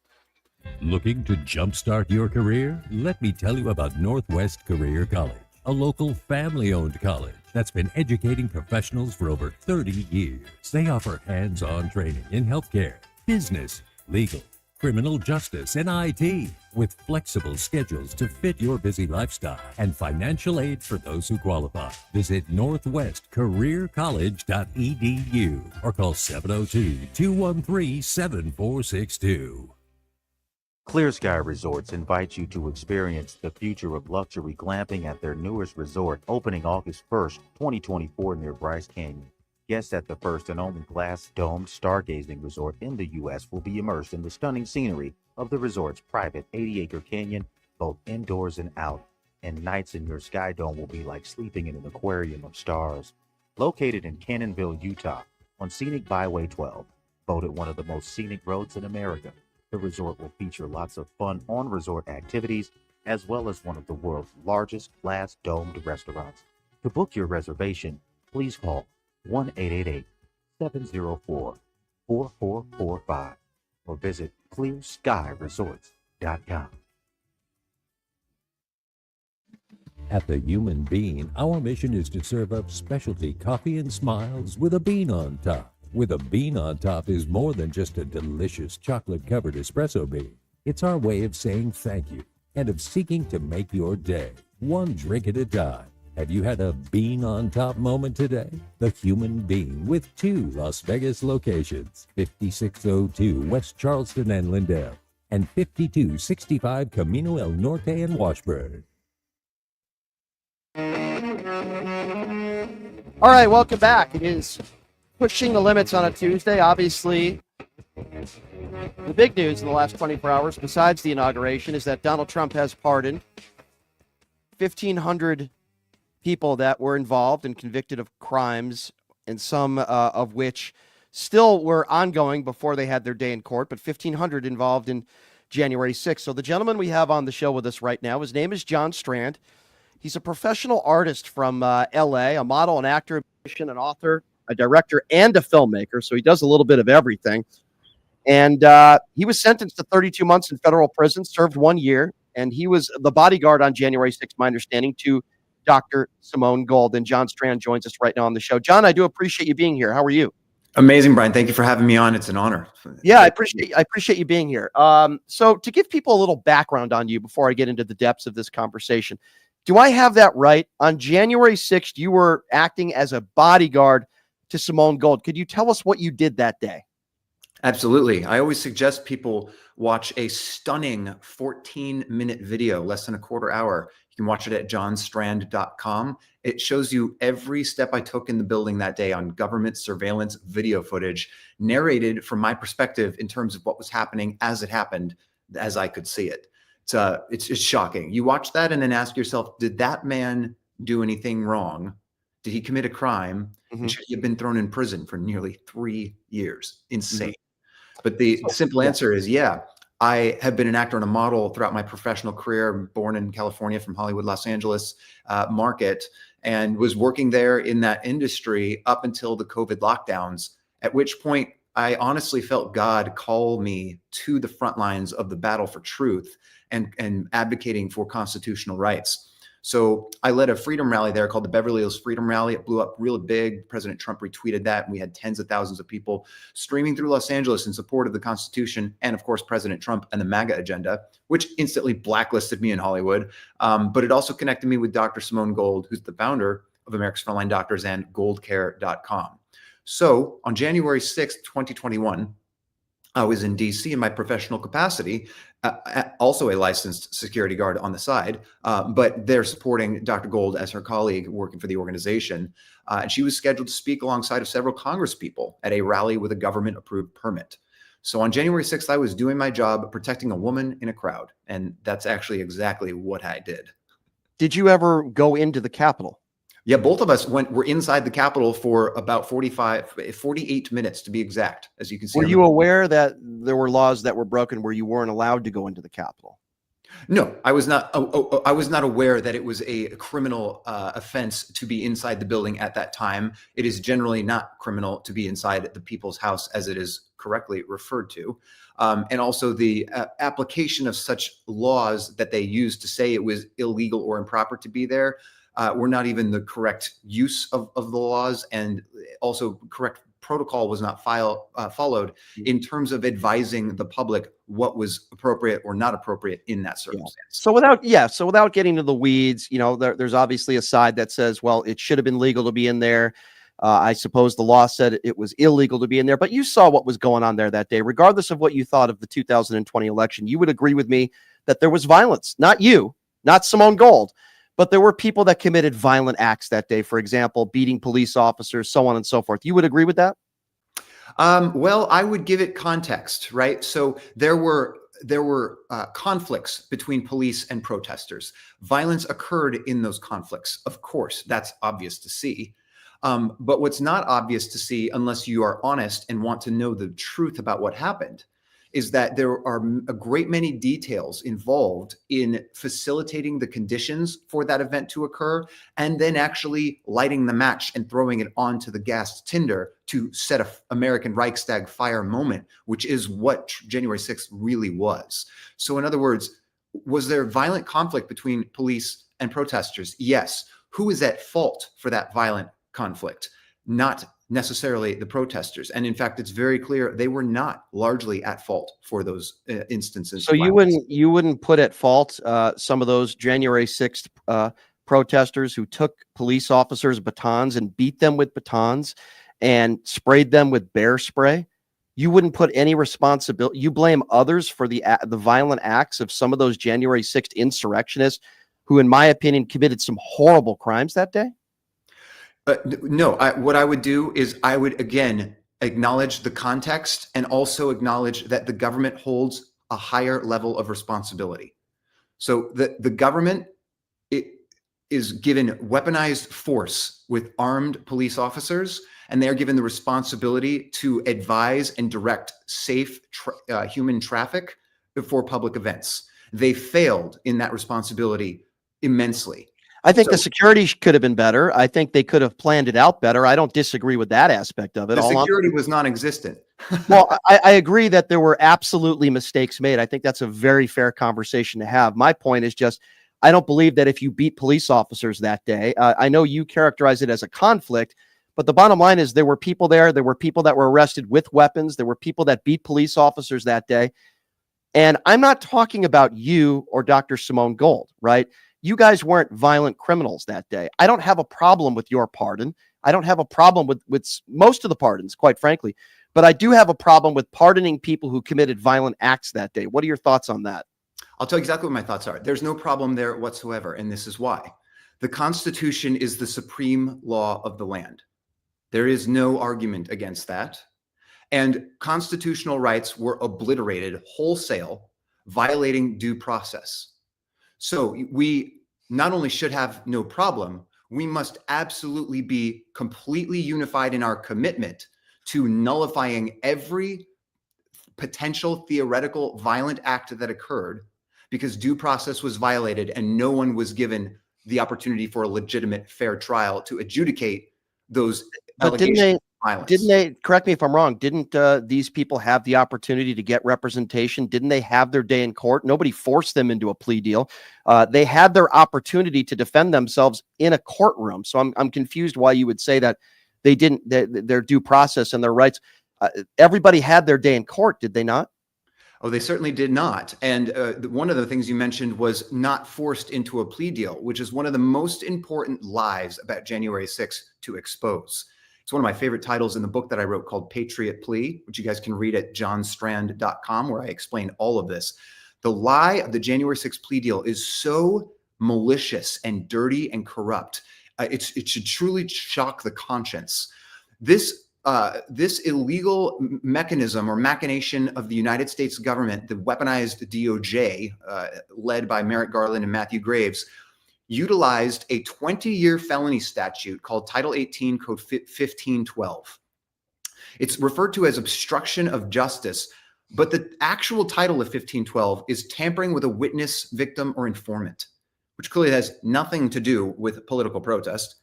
Looking to jumpstart your career? Let me tell you about Northwest Career College, a local family-owned college that's been educating professionals for over 30 years. They offer hands-on training in healthcare, business, legal, criminal justice, and IT, with flexible schedules to fit your busy lifestyle and financial aid for those who qualify. Visit northwestcareercollege.edu or call 702-213-7462. Clear Sky Resorts invites you to experience the future of luxury glamping at their newest resort, opening August 1st, 2024 near Bryce Canyon. Guests at the first and only glass-domed stargazing resort in the U.S. will be immersed in the stunning scenery of the resort's private 80-acre canyon, both indoors and out, and nights in your sky dome will be like sleeping in an aquarium of stars. Located in Cannonville, Utah, on scenic Byway 12, voted one of the most scenic roads in America, the resort will feature lots of fun on-resort activities, as well as one of the world's largest glass-domed restaurants. To book your reservation, please call 1-888-704-4445 or visit clearskyresorts.com. At The Human Bean, our mission is to serve up specialty coffee and smiles with a bean on top. With a bean on top is more than just a delicious chocolate-covered espresso bean. It's our way of saying thank you and of seeking to make your day, one drink at a time. Have you had a bean on top moment today? The Human Bean, with 2 Las Vegas locations, 5602 West Charleston and Lindell, and 5265 Camino El Norte in Washburn. All right, welcome back. It is pushing the limits on a Tuesday. Obviously, the big news in the last 24 hours, besides the inauguration, is that Donald Trump has pardoned 1,500 people that were involved and convicted of crimes, and some of which still were ongoing before they had their day in court, but 1,500 involved in January 6th. So the gentleman we have on the show with us right now, his name is John Strand. He's a professional artist from LA, a model, an actor, a musician, an author, a director, and a filmmaker. So he does a little bit of everything. And he was sentenced to 32 months in federal prison, served 1 year, and he was the bodyguard on January 6th, my understanding, to Dr. Simone Gold. And John Strand joins us right now on the show. John, I do appreciate you being here. How are you? Amazing, Brian. Thank you for having me on. It's an honor. Yeah, I appreciate you being here. So to give people a little background on you before I get into the depths of this conversation, do I have that right? On January 6th, you were acting as a bodyguard to Simone Gold. Could you tell us what you did that day? Absolutely. I always suggest people watch a stunning 14-minute video, less than a quarter hour. You can watch it at johnstrand.com. It shows you every step I took in the building that day on government surveillance video footage, narrated from my perspective in terms of what was happening as it happened, as I could see it. It's shocking. You watch that and then ask yourself, did that man do anything wrong? Did he commit a crime? And should he have been thrown in prison for nearly 3 years? Insane. But the simple answer is, yeah, I have been an actor and a model throughout my professional career. I'm born in California, from Hollywood, Los Angeles market, and was working there in that industry up until the COVID lockdowns, at which point I honestly felt God call me to the front lines of the battle for truth and advocating for constitutional rights. So I led a freedom rally there called the Beverly Hills Freedom Rally. It blew up really big. President Trump retweeted that, and we had tens of thousands of people streaming through Los Angeles in support of the Constitution and, of course, President Trump and the MAGA agenda, which instantly blacklisted me in Hollywood. But it also connected me with Dr. Simone Gold, who's the founder of America's Frontline Doctors and goldcare.com. So on January 6th, 2021, I was in DC in my professional capacity, also a licensed security guard on the side, but they're supporting Dr. Gold as her colleague working for the organization. And she was scheduled to speak alongside of several Congress people at a rally with a government approved permit. So on January 6th, I was doing my job protecting a woman in a crowd. And that's actually exactly what I did. Did you ever go into the Capitol? Yeah, both of us were inside the Capitol for about 48 minutes to be exact, as you can see. Were you aware that there were laws that were broken where you weren't allowed to go into the Capitol? No, I was not. I was not aware that it was a criminal offense to be inside the building at that time. It is generally not criminal to be inside the People's House, as it is correctly referred to. And also the application of such laws that they used to say it was illegal or improper to be there were not even the correct use of the laws, and also correct protocol was not followed in terms of advising the public what was appropriate or not appropriate in that circumstance. So without getting into the weeds, there's obviously a side that says, well, it should have been legal to be in there. I suppose the law said it was illegal to be in there, but you saw what was going on there that day. Regardless of what you thought of the 2020 election, you would agree with me that there was violence. Not you, not Simone Gold, but there were people that committed violent acts that day. For example, beating police officers, so on and so forth. You would agree with that? Well, I would give it context, right? So there were conflicts between police and protesters. Violence occurred in those conflicts. Of course, that's obvious to see. But what's not obvious to see, unless you are honest and want to know the truth about what happened, is that there are a great many details involved in facilitating the conditions for that event to occur, and then actually lighting the match and throwing it onto the gas tinder to set a American Reichstag fire moment, which is what January 6th really was. So in other words, was there violent conflict between police and protesters? Yes. Who is at fault for that violent conflict? Not necessarily the protesters. And in fact, it's very clear they were not largely at fault for those instances. So you wouldn't put at fault some of those January 6th protesters who took police officers' batons and beat them with batons and sprayed them with bear spray? You wouldn't put any responsibility. You blame others for the violent acts of some of those January 6th insurrectionists who, in my opinion, committed some horrible crimes that day? No, what I would do is I would, again, acknowledge the context and also acknowledge that the government holds a higher level of responsibility. So the government is given weaponized force with armed police officers, and they are given the responsibility to advise and direct safe human traffic for public events. They failed in that responsibility immensely. I think So the security could have been better. I think they could have planned it out better. I don't disagree with that aspect of it. the security was non-existent. Well, I agree that there were absolutely mistakes made. I think that's a very fair conversation to have. My point is just, I don't believe that if you beat police officers that day, I know you characterize it as a conflict, but the bottom line is there were people there. There were people that were arrested with weapons. There were people that beat police officers that day. And I'm not talking about you or Dr. Simone Gold, right? You guys weren't violent criminals that day. I don't have a problem with your pardon. I don't have a problem with most of the pardons, quite frankly. But I do have a problem with pardoning people who committed violent acts that day. What are your thoughts on that? I'll tell you exactly what my thoughts are. There's no problem there whatsoever, and this is why. The Constitution is the supreme law of the land. There is no argument against that. And constitutional rights were obliterated wholesale, violating due process. So we not only should have no problem, we must absolutely be completely unified in our commitment to nullifying every potential theoretical violent act that occurred because due process was violated and no one was given the opportunity for a legitimate, fair trial to adjudicate those allegations of violence. Didn't they, correct me if I'm wrong, didn't these people have the opportunity to get representation? Didn't they have their day in court? Nobody forced them into a plea deal. They had their opportunity to defend themselves in a courtroom. So I'm confused why you would say that they didn't, their due process and their rights. Everybody had their day in court, did they not? Oh, they certainly did not. And one of the things you mentioned was not forced into a plea deal, which is one of the most important lies about January 6th to expose. It's one of my favorite titles in the book that I wrote called Patriot Plea, which you guys can read at johnstrand.com, where I explain all of this. The lie of the January 6th plea deal is so malicious and dirty and corrupt. It should truly shock the conscience. This illegal mechanism or machination of the United States government, the weaponized DOJ, led by Merrick Garland and Matthew Graves, utilized a 20-year felony statute called Title 18 Code 1512. It's referred to as obstruction of justice, but the actual title of 1512 is tampering with a witness, victim, or informant, which clearly has nothing to do with political protest.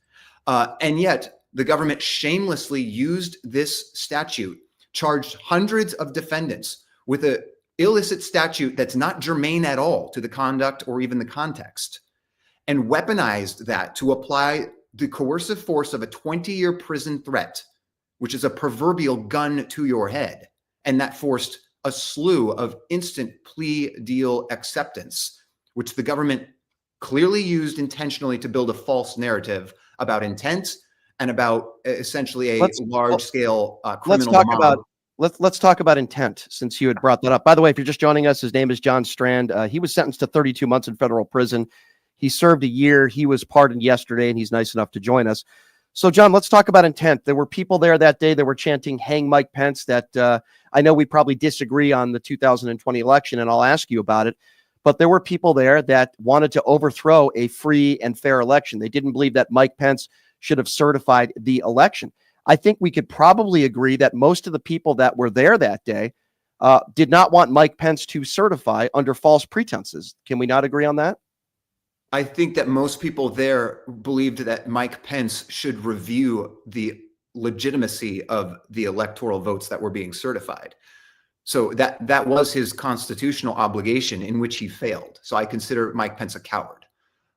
And yet, the government shamelessly used this statute, charged hundreds of defendants with an illicit statute that's not germane at all to the conduct or even the context, and weaponized that to apply the coercive force of a 20-year prison threat, which is a proverbial gun to your head. And that forced a slew of instant plea deal acceptance, which the government clearly used intentionally to build a false narrative about intent and about essentially a large-scale criminal mob. Let's talk about intent, since you had brought that up. By the way, if you're just joining us, his name is John Strand. He was sentenced to 32 months in federal prison. He served a year. He was pardoned yesterday, and he's nice enough to join us. So, John, let's talk about intent. There were people there that day that were chanting, "Hang Mike Pence," that I know we probably disagree on the 2020 election, and I'll ask you about it. But there were people there that wanted to overthrow a free and fair election. They didn't believe that Mike Pence should have certified the election. I think we could probably agree that most of the people that were there that day did not want Mike Pence to certify under false pretenses. Can we not agree on that? I think that most people there believed that Mike Pence should review the legitimacy of the electoral votes that were being certified. So that was his constitutional obligation, in which he failed. So I consider Mike Pence a coward.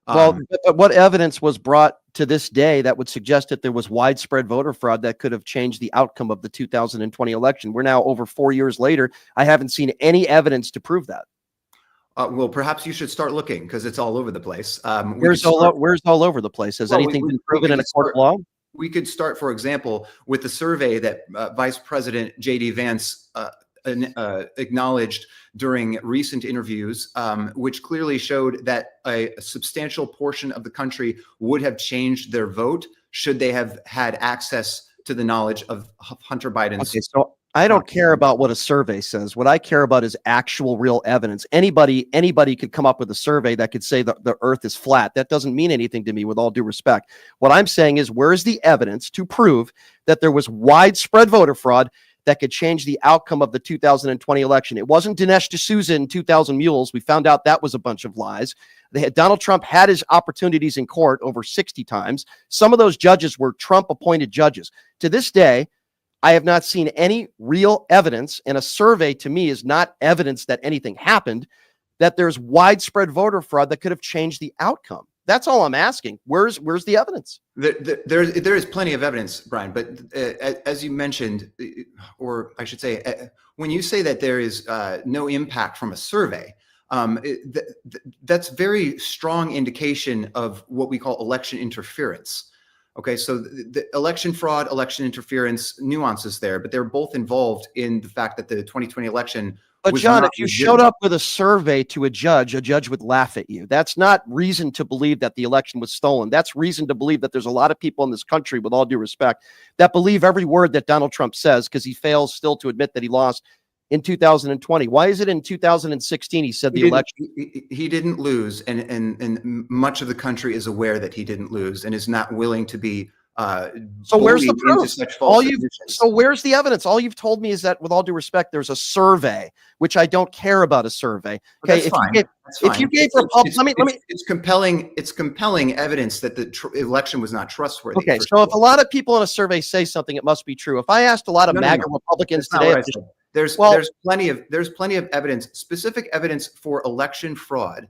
Well, what evidence was brought to this day that would suggest that there was widespread voter fraud that could have changed the outcome of the 2020 election? We're now over 4 years later. I haven't seen any evidence to prove that. Well, perhaps you should start looking, because it's all over the place. Where's all over the place? Has anything been proven in a court of law? We could start, for example, with the survey that Vice President J.D. Vance acknowledged during recent interviews, which clearly showed that a substantial portion of the country would have changed their vote should they have had access to the knowledge of Hunter Biden's. Okay, so I don't care about what a survey says. What I care about is actual real evidence. Anybody could come up with a survey that could say that the earth is flat. That doesn't mean anything to me, with all due respect. What I'm saying is, where's the evidence to prove that there was widespread voter fraud that could change the outcome of the 2020 election. It wasn't Dinesh D'Souza in 2000 Mules. We found out that was a bunch of lies. Donald Trump had his opportunities in court over 60 times. Some of those judges were Trump-appointed judges. To this day, I have not seen any real evidence, and a survey to me is not evidence that anything happened, that there's widespread voter fraud that could have changed the outcome. That's all I'm asking. Where's the evidence? There is plenty of evidence, Brian, but as you mentioned, or I should say, when you say that there is no impact from a survey, that's very strong indication of what we call election interference. Okay, so the election fraud, election interference nuances there, but they're both involved in the fact that the 2020 election. But John, if you showed up with a survey to a judge would laugh at you. That's not reason to believe that the election was stolen. That's reason to believe that there's a lot of people in this country, with all due respect, that believe every word that Donald Trump says, because he fails still to admit that he lost in 2020. Why is it in 2016 he said the election? He didn't lose, and much of the country is aware that he didn't lose and is not willing to be so where's the proof? So where's the evidence? All you've told me is that, with all due respect, there's a survey, which I don't care about a survey. Okay, if you gave Republicans, it's compelling. It's compelling evidence that the election was not trustworthy. Okay, so if a lot of people in a survey say something, it must be true. If I asked a lot of MAGA Republicans today, there's plenty of evidence, specific evidence for election fraud.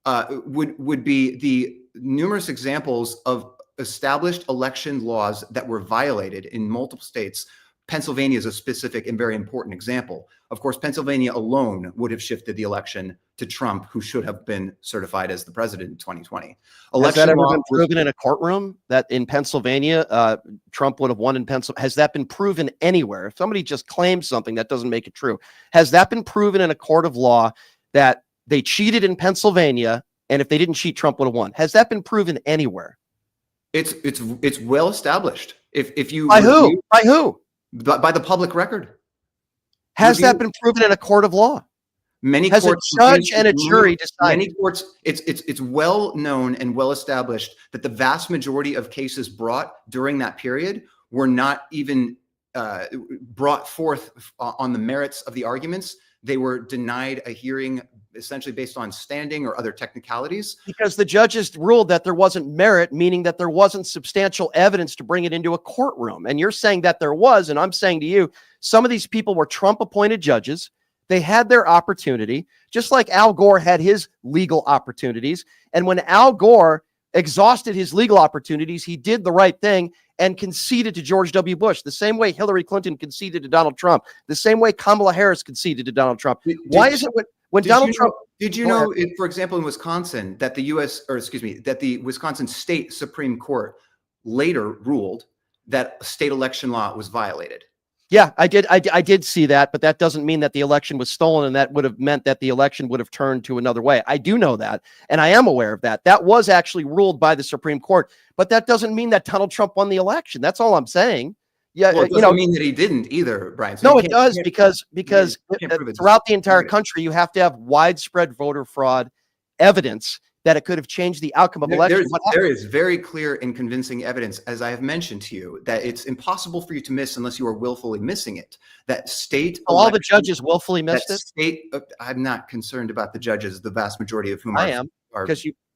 Would be the numerous examples of established election laws that were violated in multiple states. Pennsylvania is a specific and very important example. Of course, Pennsylvania alone would have shifted the election to Trump, who should have been certified as the president in 2020. Has that ever been proven in a courtroom, that in Pennsylvania, Trump would have won in Pennsylvania? Has that been proven anywhere? If somebody just claims something, that doesn't make it true. Has that been proven in a court of law that they cheated in Pennsylvania, and if they didn't cheat, Trump would have won? Has that been proven anywhere? It's well established. If you by who? By the public record. Has that been proven in a court of law? Many has courts, a judge and a jury decided? Many courts. It's well known and well established that the vast majority of cases brought during that period were not even brought forth on the merits of the arguments. They were denied a hearing, essentially based on standing or other technicalities. Because the judges ruled that there wasn't merit, meaning that there wasn't substantial evidence to bring it into a courtroom. And you're saying that there was, and I'm saying to you, some of these people were Trump-appointed judges. They had their opportunity, just like Al Gore had his legal opportunities. And when Al Gore exhausted his legal opportunities, he did the right thing and conceded to George W. Bush, the same way Hillary Clinton conceded to Donald Trump, the same way Kamala Harris conceded to Donald Trump. Why is it when Donald Trump... Did you know, for example, in Wisconsin, that the Wisconsin State Supreme Court later ruled that state election law was violated? Yeah, I did see that, but that doesn't mean that the election was stolen, and that would have meant that the election would have turned to another way. I do know that, and I am aware of that. That was actually ruled by the Supreme Court, but that doesn't mean that Donald Trump won the election. That's all I'm saying. Yeah, well, it doesn't mean that he didn't either, Brian. So no, it does, because throughout the entire country, you have to have widespread voter fraud evidence that it could have changed the outcome of elections. There is very clear and convincing evidence, as I have mentioned to you, that it's impossible for you to miss unless you are willfully missing it. That state, all the judges willfully missed it. I'm not concerned about the judges, the vast majority of whom are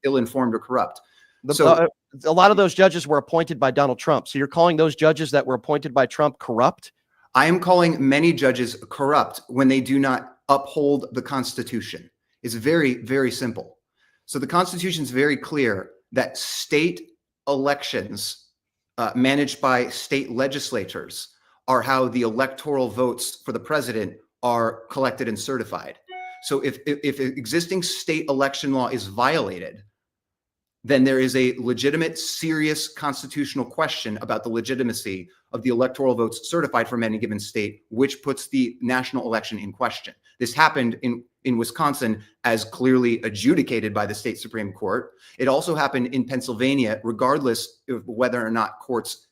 ill-informed or corrupt. A lot of those judges were appointed by Donald Trump. So you're calling those judges that were appointed by Trump corrupt? I am calling many judges corrupt when they do not uphold the Constitution. It's very, very simple. So the Constitution is very clear that state elections managed by state legislatures are how the electoral votes for the president are collected and certified. So if existing state election law is violated, then there is a legitimate, serious constitutional question about the legitimacy of the electoral votes certified from any given state, which puts the national election in question. This happened in Wisconsin, as clearly adjudicated by the state Supreme Court. It also happened in Pennsylvania, regardless of whether or not courts,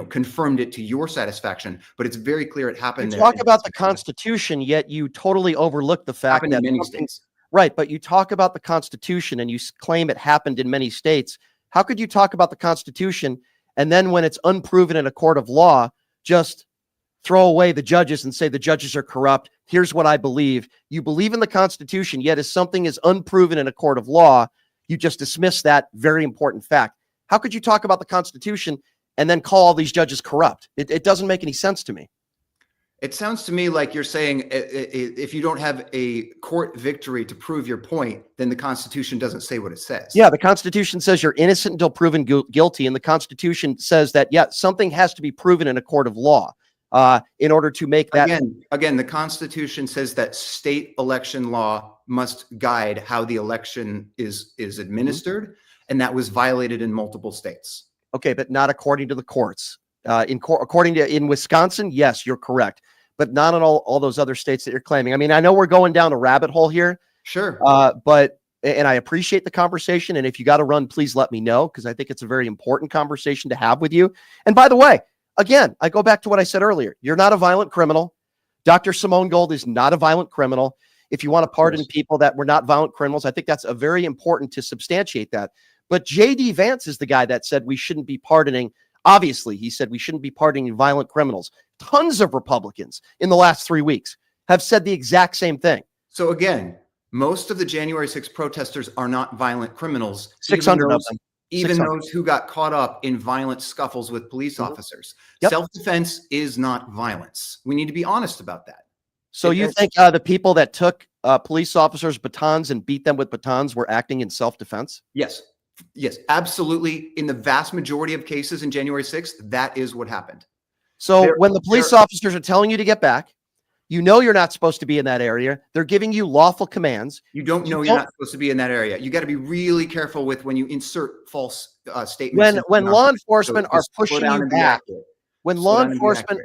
confirmed it to your satisfaction. But it's very clear it happened. You talk about the Constitution, yet you totally overlook the fact that in many states. Right, but you talk about the Constitution and you claim it happened in many states. How could you talk about the Constitution and then, when it's unproven in a court of law, just throw away the judges and say the judges are corrupt. Here's what I believe. You believe in the Constitution, yet as something is unproven in a court of law, you just dismiss that very important fact. How could you talk about the Constitution and then call all these judges corrupt? It doesn't make any sense to me. It sounds to me like you're saying if you don't have a court victory to prove your point, then the Constitution doesn't say what it says. Yeah, the Constitution says you're innocent until proven guilty, and the Constitution says that, yeah, something has to be proven in a court of law in order to make that. Again, the Constitution says that state election law must guide how the election is administered, and that was violated in multiple states. Okay, but not according to the courts. According to in Wisconsin, yes, you're correct, but not in all those other states that you're claiming. I mean, I know we're going down a rabbit hole here. Sure. And I appreciate the conversation. And if you got to run, please let me know, because I think it's a very important conversation to have with you. And by the way, again, I go back to what I said earlier. You're not a violent criminal. Dr. Simone Gold is not a violent criminal. If you want to pardon people that were not violent criminals, I think that's a very important to substantiate that. But J.D. Vance is the guy that said we shouldn't be pardoning. Obviously, he said we shouldn't be pardoning violent criminals. Tons of Republicans in the last 3 weeks have said the exact same thing. So again, most of the January 6th protesters are not violent criminals. 600 of them. Even those who got caught up in violent scuffles with police officers. Yep. Self-defense is not violence. We need to be honest about that. So you think the people that took police officers' batons and beat them with batons were acting in self-defense? Yes. Yes, absolutely. In the vast majority of cases in January 6th, that is what happened. So when the police officers are telling you to get back, you know you're not supposed to be in that area. They're giving you lawful commands. You don't know you're not supposed to be in that area. You got to be really careful with when you insert false statements. When law enforcement are pushing you back, when law enforcement,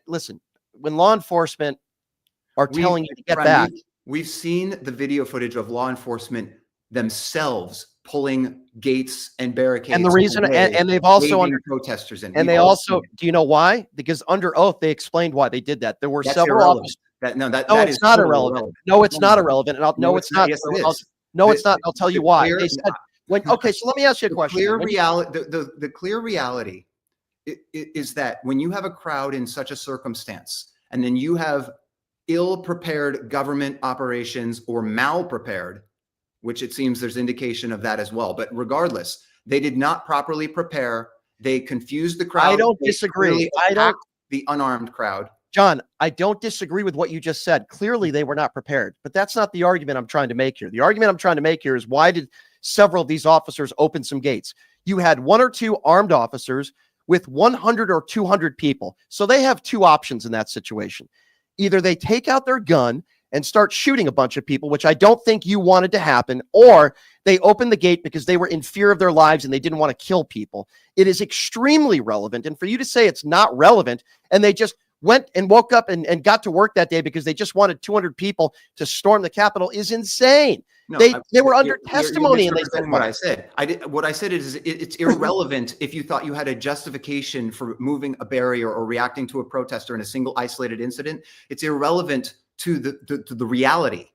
listen, when law enforcement are telling you to get back. We've seen the video footage of law enforcement themselves pulling gates and barricades. And the reason, and they've also under protesters in. And they also, do you know why? Because under oath, they explained why they did that. There were several officers. It's not irrelevant. No, it's not irrelevant. And no, it's not. No, it's not. I'll tell you why. They said, okay, so let me ask you a question. The clear reality is that when you have a crowd in such a circumstance, and then you have ill-prepared government operations or mal-prepared, which it seems there's indication of that as well. But regardless, they did not properly prepare. They confused the crowd. I don't disagree. I don't. The unarmed crowd. John, I don't disagree with what you just said. Clearly, they were not prepared. But that's not the argument I'm trying to make here. The argument I'm trying to make here is why did several of these officers open some gates? You had one or two armed officers with 100 or 200 people. So they have two options in that situation. Either they take out their gun and start shooting a bunch of people, which I don't think you wanted to happen, or they opened the gate because they were in fear of their lives and they didn't want to kill people. It is extremely relevant. And for you to say it's not relevant and they just went and woke up and got to work that day because they just wanted 200 people to storm the Capitol is insane. No, they were under testimony. And they said what I said. What I said is it's irrelevant if you thought you had a justification for moving a barrier or reacting to a protester in a single isolated incident. It's irrelevant to the reality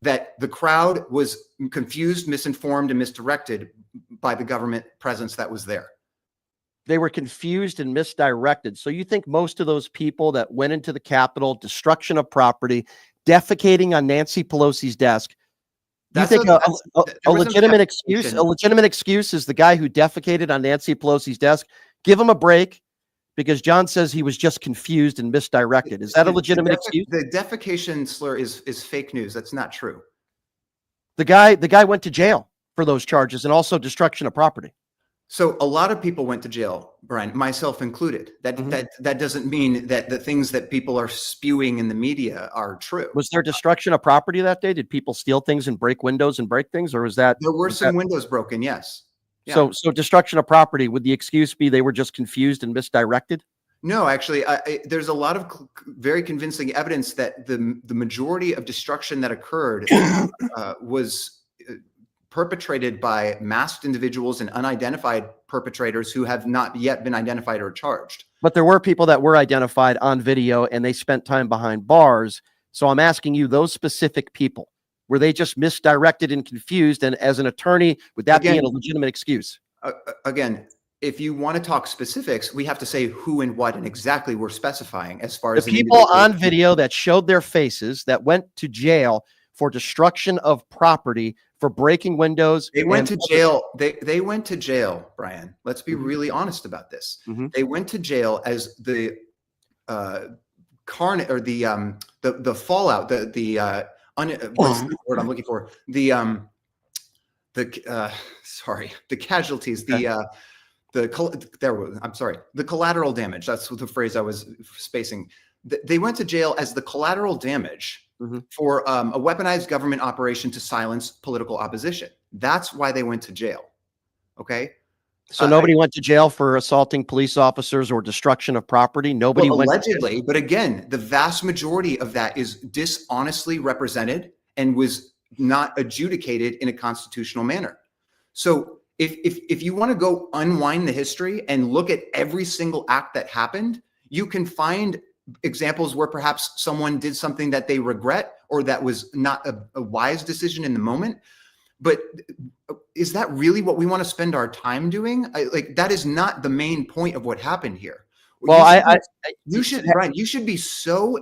that the crowd was confused, misinformed, and misdirected by the government presence that was there. They were confused and misdirected. So you think most of those people that went into the Capitol, destruction of property, defecating on Nancy Pelosi's desk, you think a legitimate excuse? A legitimate excuse is the guy who defecated on Nancy Pelosi's desk. Give him a break, because John says he was just confused and misdirected. Is that a legitimate excuse? The defecation slur is fake news. That's not true. The guy went to jail for those charges and also destruction of property. So a lot of people went to jail, Brian, myself included. That doesn't mean that the things that people are spewing in the media are true. Was there destruction of property that day? Did people steal things and break windows and break things, or was that? There were some windows broken, yes. Yeah. So destruction of property, would the excuse be they were just confused and misdirected? No, actually, there's a lot of very convincing evidence that the majority of destruction that occurred was perpetrated by masked individuals and unidentified perpetrators who have not yet been identified or charged. But there were people that were identified on video and they spent time behind bars. So I'm asking you, those specific people, were they just misdirected and confused? And as an attorney, would that be a legitimate excuse? Again, if you want to talk specifics, we have to say who and what and exactly we're specifying as far The as people on video that showed their faces that went to jail for destruction of property, for breaking windows. They went to jail. They went to jail, Brian. Let's be really honest about this. They went to jail as the carnage, or the fallout, what's the word I'm looking for? The casualties, the collateral damage. That's the phrase I was spacing. They went to jail as the collateral damage for a weaponized government operation to silence political opposition. That's why they went to jail. Okay. So nobody went to jail for assaulting police officers or destruction of property. Nobody went allegedly, but again, the vast majority of that is dishonestly represented and was not adjudicated in a constitutional manner. So if you want to go unwind the history and look at every single act that happened, you can find examples where perhaps someone did something that they regret or that was not a wise decision in the moment. But is that really what we want to spend our time doing? That is not the main point of what happened here. Well, you should be so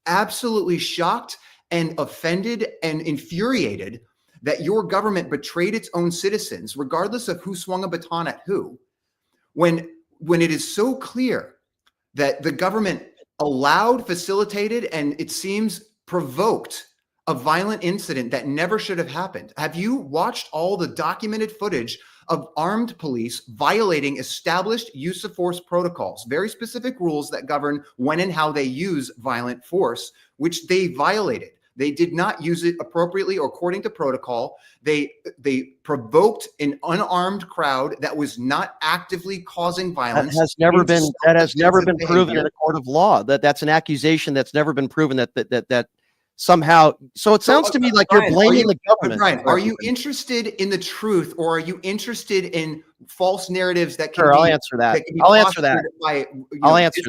absolutely shocked and offended and infuriated that your government betrayed its own citizens, regardless of who swung a baton at who, when it is so clear that the government allowed, facilitated, and it seems provoked a violent incident that never should have happened. Have you watched all the documented footage of armed police violating established use of force protocols, very specific rules that govern when and how they use violent force, which they violated? They did not use it appropriately or according to protocol. They provoked an unarmed crowd that was not actively causing violence. That has never been proven in a court of law. That's an accusation that's never been proven that somehow. So it sounds to me like you're blaming the government. Brian, are you interested in the truth, or are you interested in false narratives that can Sure, be? I'll answer that. I'll answer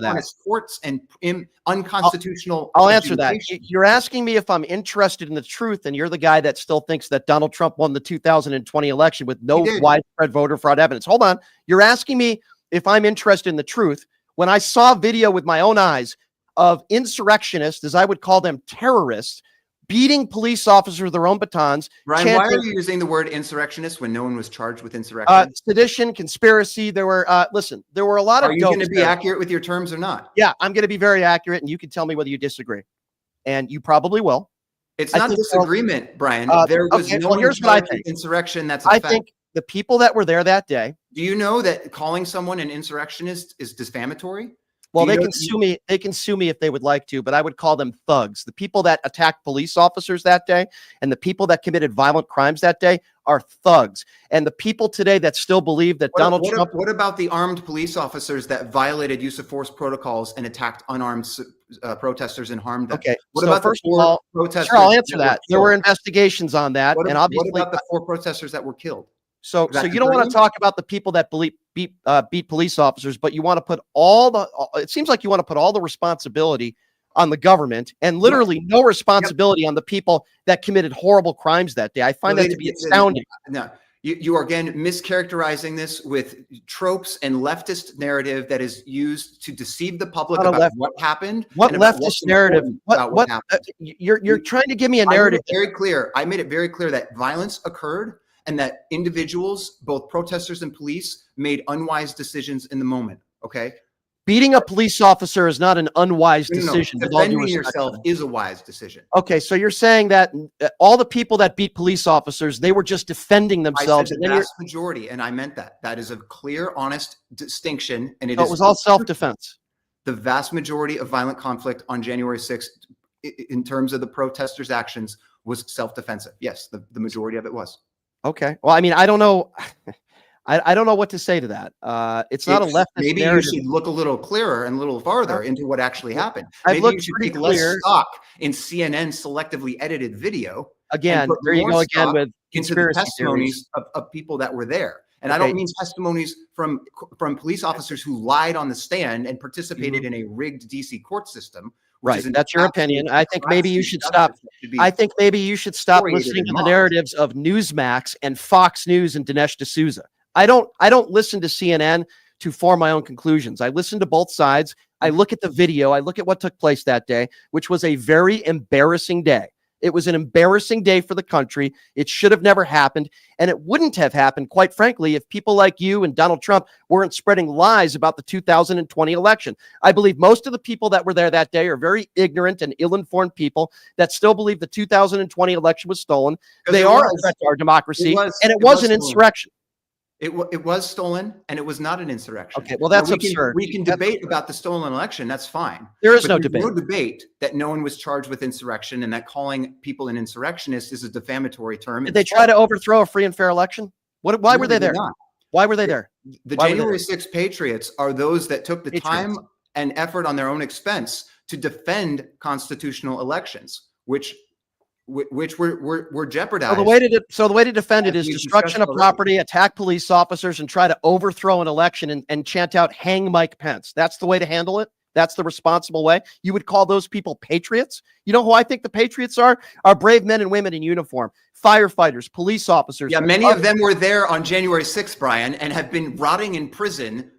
that. Courts and unconstitutional. I'll answer that. You're asking me if I'm interested in the truth, and you're the guy that still thinks that Donald Trump won the 2020 election with no widespread voter fraud evidence. Hold on. You're asking me if I'm interested in the truth when I saw video with my own eyes of insurrectionists, as I would call them, terrorists, beating police officers with their own batons. Ryan, why are you using the word insurrectionist when no one was charged with insurrection? Sedition, conspiracy. There were, there were a lot of. Are you going to be accurate with your terms or not? Yeah, I'm going to be very accurate, and you can tell me whether you disagree. And you probably will. It's not disagreement, Brian. There was no here's what I think. Insurrection. That's a fact. I think the people that were there that day. Do you know that calling someone an insurrectionist is defamatory? Well, they can sue me. They can sue me if they would like to, but I would call them thugs. The people that attacked police officers that day and the people that committed violent crimes that day are thugs. And the people today that still believe that Donald Trump. What about the armed police officers that violated use of force protocols and attacked unarmed protesters and harmed them? Okay. What about first the 4 of all, protesters? Sure, I'll answer that. There were investigations on that, and obviously, what about the 4 protesters that were killed? So you don't want to talk about the people that beat police officers, but you want to put it seems like you want to put all the responsibility on the government and literally no responsibility on the people that committed horrible crimes that day. I find that to be astounding. No, you are again mischaracterizing this with tropes and leftist narrative that is used to deceive the public about what happened. What leftist narrative? What happened. You're trying to give me a narrative. I made it very clear that violence occurred and that individuals, both protesters and police, made unwise decisions in the moment. Okay. Beating a police officer is not an unwise decision. No. Defending yourself is a wise decision. Okay, so you're saying that all the people that beat police officers, they were just defending themselves. I said the vast majority, and I meant that. That is a clear, honest distinction, and it was all self-defense. The vast majority of violent conflict on January 6th, in terms of the protesters' actions, was self-defensive. Yes, the majority of it was. Okay. Well, I mean, I don't know. I don't know what to say to that. It's not a leftist maybe narrative. You should look a little clearer and a little farther into what actually happened. Maybe you should take less stock in CNN selectively edited video. Again, there you go again with conspiracy testimonies of people that were there. And I don't mean testimonies from police officers who lied on the stand and participated in a rigged DC court system. Right. That's your opinion. I think maybe you should stop. I think maybe you should stop listening to the narratives of Newsmax and Fox News and Dinesh D'Souza. I don't listen to CNN to form my own conclusions. I listen to both sides. I look at the video. I look at what took place that day, which was a very embarrassing day. It was an embarrassing day for the country. It should have never happened. And it wouldn't have happened, quite frankly, if people like you and Donald Trump weren't spreading lies about the 2020 election. I believe most of the people that were there that day are very ignorant and ill-informed people that still believe the 2020 election was stolen. They are a threat to our democracy, and it was an insurrection. It was stolen, and it was not an insurrection. Okay, well, that's absurd. We can debate about the stolen election. That's fine. There is But no there's debate. no debate that no one was charged with insurrection, and that calling people an insurrectionist is a defamatory term. Did they try to overthrow a free and fair election? Why No, were they did there? not. Why were they there? The Why were they January there? 6th patriots are those that took the Patriots. time and effort on their own expense to defend constitutional elections, which were jeopardized. So the way to defend it As is we've destruction of discussed property, attack police officers, and try to overthrow an election and chant out "Hang Mike Pence." That's the way to handle it. That's the responsible way. You would call those people patriots? You know who I think the patriots are? Are brave men and women in uniform, firefighters, police officers. Yeah, many of them were there on January 6th, Brian, and have been rotting in prison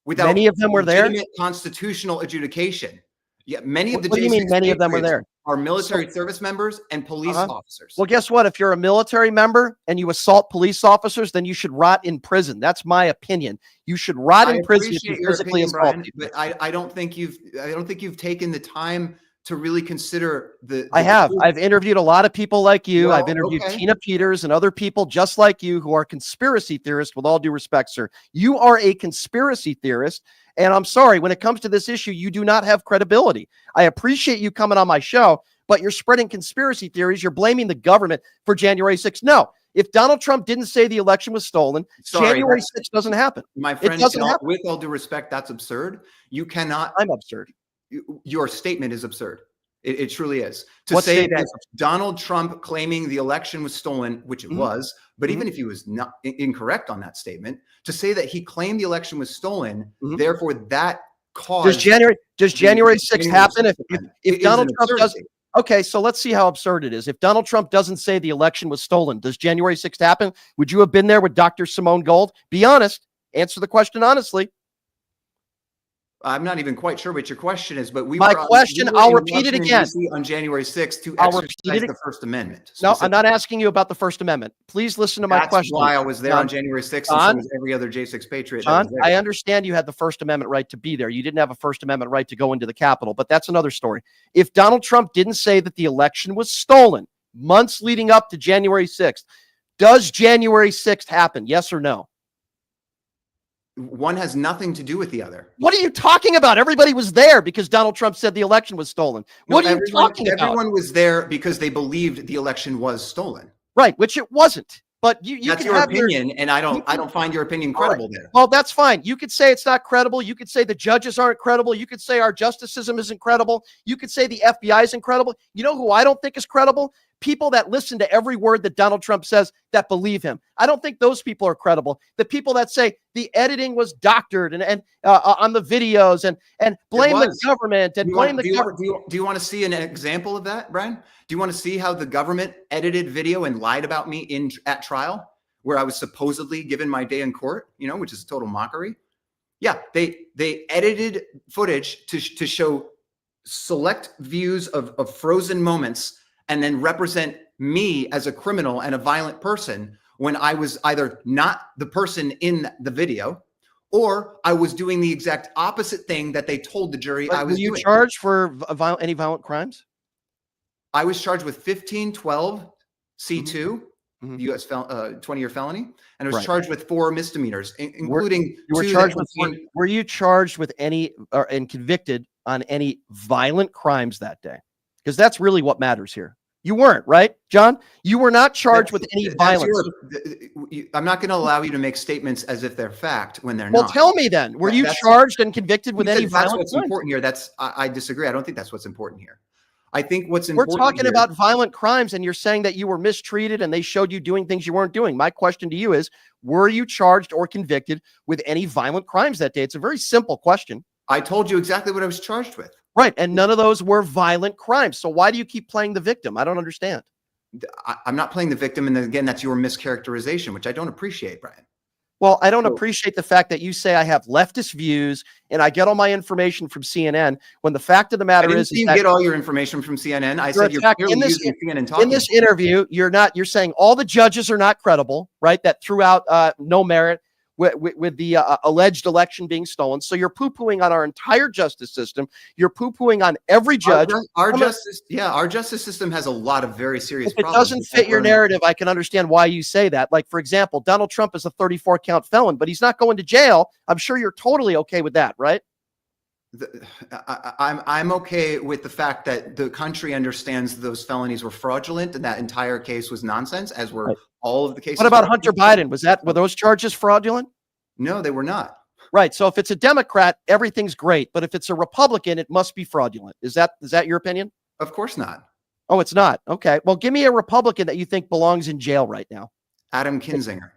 without Many of them were there? legitimate constitutional adjudication. Yeah, many of the What do you mean J6 many of them were patriots there? are military service members and police officers. Well, guess what? If you're a military member and you assault police officers, then you should rot in prison. That's my opinion. You should rot in prison if you appreciate your physically opinion, assault Brian, people. but I don't think you've taken the time to really consider the I have. I've interviewed a lot of people like you. Well, I've interviewed okay. Tina Peters and other people just like you who are conspiracy theorists, with all due respect, sir. You are a conspiracy theorist. And I'm sorry, when it comes to this issue, you do not have credibility. I appreciate you coming on my show, but you're spreading conspiracy theories. You're blaming the government for January 6th. No, if Donald Trump didn't say the election was stolen, Sorry, January 6th doesn't happen. My friend, doesn't happen. with all due respect, that's absurd. You cannot. I'm absurd. Your statement is absurd. It truly is. To What say statement that is absurd? Donald Trump claiming the election was stolen, which it was, but even if he was not incorrect on that statement, to say that he claimed the election was stolen, therefore that caused. Does January 6th happen if It is Donald an Trump does? absurdity. Okay, so let's see how absurd it is. If Donald Trump doesn't say the election was stolen, does January 6th happen? Would you have been there with Dr. Simone Gold? Be honest. Answer the question honestly. I'm not even quite sure what your question is, but My question, I'll repeat it again. On January 6th to I'll exercise repeat it. the First Amendment. No, I'm not asking you about the First Amendment. Please listen to my That's question. why I was there on John, January 6th, John, and so was every other J6 patriot. that John, was there. I understand you had the First Amendment right to be there. You didn't have a First Amendment right to go into the Capitol, but that's another story. If Donald Trump didn't say that the election was stolen months leading up to January 6th, does January 6th happen? Yes or no? One has nothing to do with the other. What are you talking about? Everybody was there because Donald Trump said the election was stolen. What are you talking about? Everyone was there because they believed the election was stolen. Right, which it wasn't. But you That's can your have opinion, and I don't find your opinion credible there. Well, that's fine. You could say it's not credible. You could say the judges aren't credible. You could say our justice system isn't credible. You could say the FBI is incredible. You know who I don't think is credible? People that listen to every word that Donald Trump says that believe him. I don't think those people are credible. The people that say the editing was doctored and on the videos and blame the government and blame the government. Do you want to see an example of that, Brian? Do you want to see how the government edited video and lied about me at trial, where I was supposedly given my day in court, which is a total mockery? Yeah, they edited footage to show select views of frozen moments and then represent me as a criminal and a violent person when I was either not the person in the video or I was doing the exact opposite thing that they told the jury I was doing. Were you charged for any violent crimes? I was charged with 1512 C2, U.S. 20-year felony, and I was charged with 4 misdemeanors, including Were you charged with any and convicted on any violent crimes that day? Because that's really what matters here. You weren't, right, John? You were not charged with any violence. I'm not going to allow you to make statements as if they're fact when they're not. Well, tell me then. Were you charged and convicted with any violence? That's what's important here. I disagree. I don't think that's what's important here. I think what's important. We're talking about violent crimes, and you're saying that you were mistreated and they showed you doing things you weren't doing. My question to you is, were you charged or convicted with any violent crimes that day? It's a very simple question. I told you exactly what I was charged with. Right. And none of those were violent crimes. So why do you keep playing the victim? I don't understand. I'm not playing the victim. And again, that's your mischaracterization, which I don't appreciate, Brian. Well, I don't So- appreciate the fact that you say I have leftist views and I get all my information from CNN, when the fact of the I matter didn't is see you that get all your information from CNN. I said you're clearly using CNN talking. in this interview, you're saying all the judges are not credible, right? That threw out no merit with the alleged election being stolen. So you're poo-pooing on our entire justice system. You're poo-pooing on every judge. Our justice system has a lot of very serious If it problems. doesn't fit your narrative, I can understand why you say that. Like, for example, Donald Trump is a 34 count felon, but he's not going to jail. I'm sure you're totally okay with that, right? I'm okay with the fact that the country understands those felonies were fraudulent and that entire case was nonsense, as were all of the cases. What about Hunter Biden? Were those charges fraudulent? No, they were not. Right. So if it's a Democrat, everything's great. But if it's a Republican, it must be fraudulent. Is that your opinion? Of course not. Oh, it's not. Okay. Well, give me a Republican that you think belongs in jail right now. Adam Kinzinger.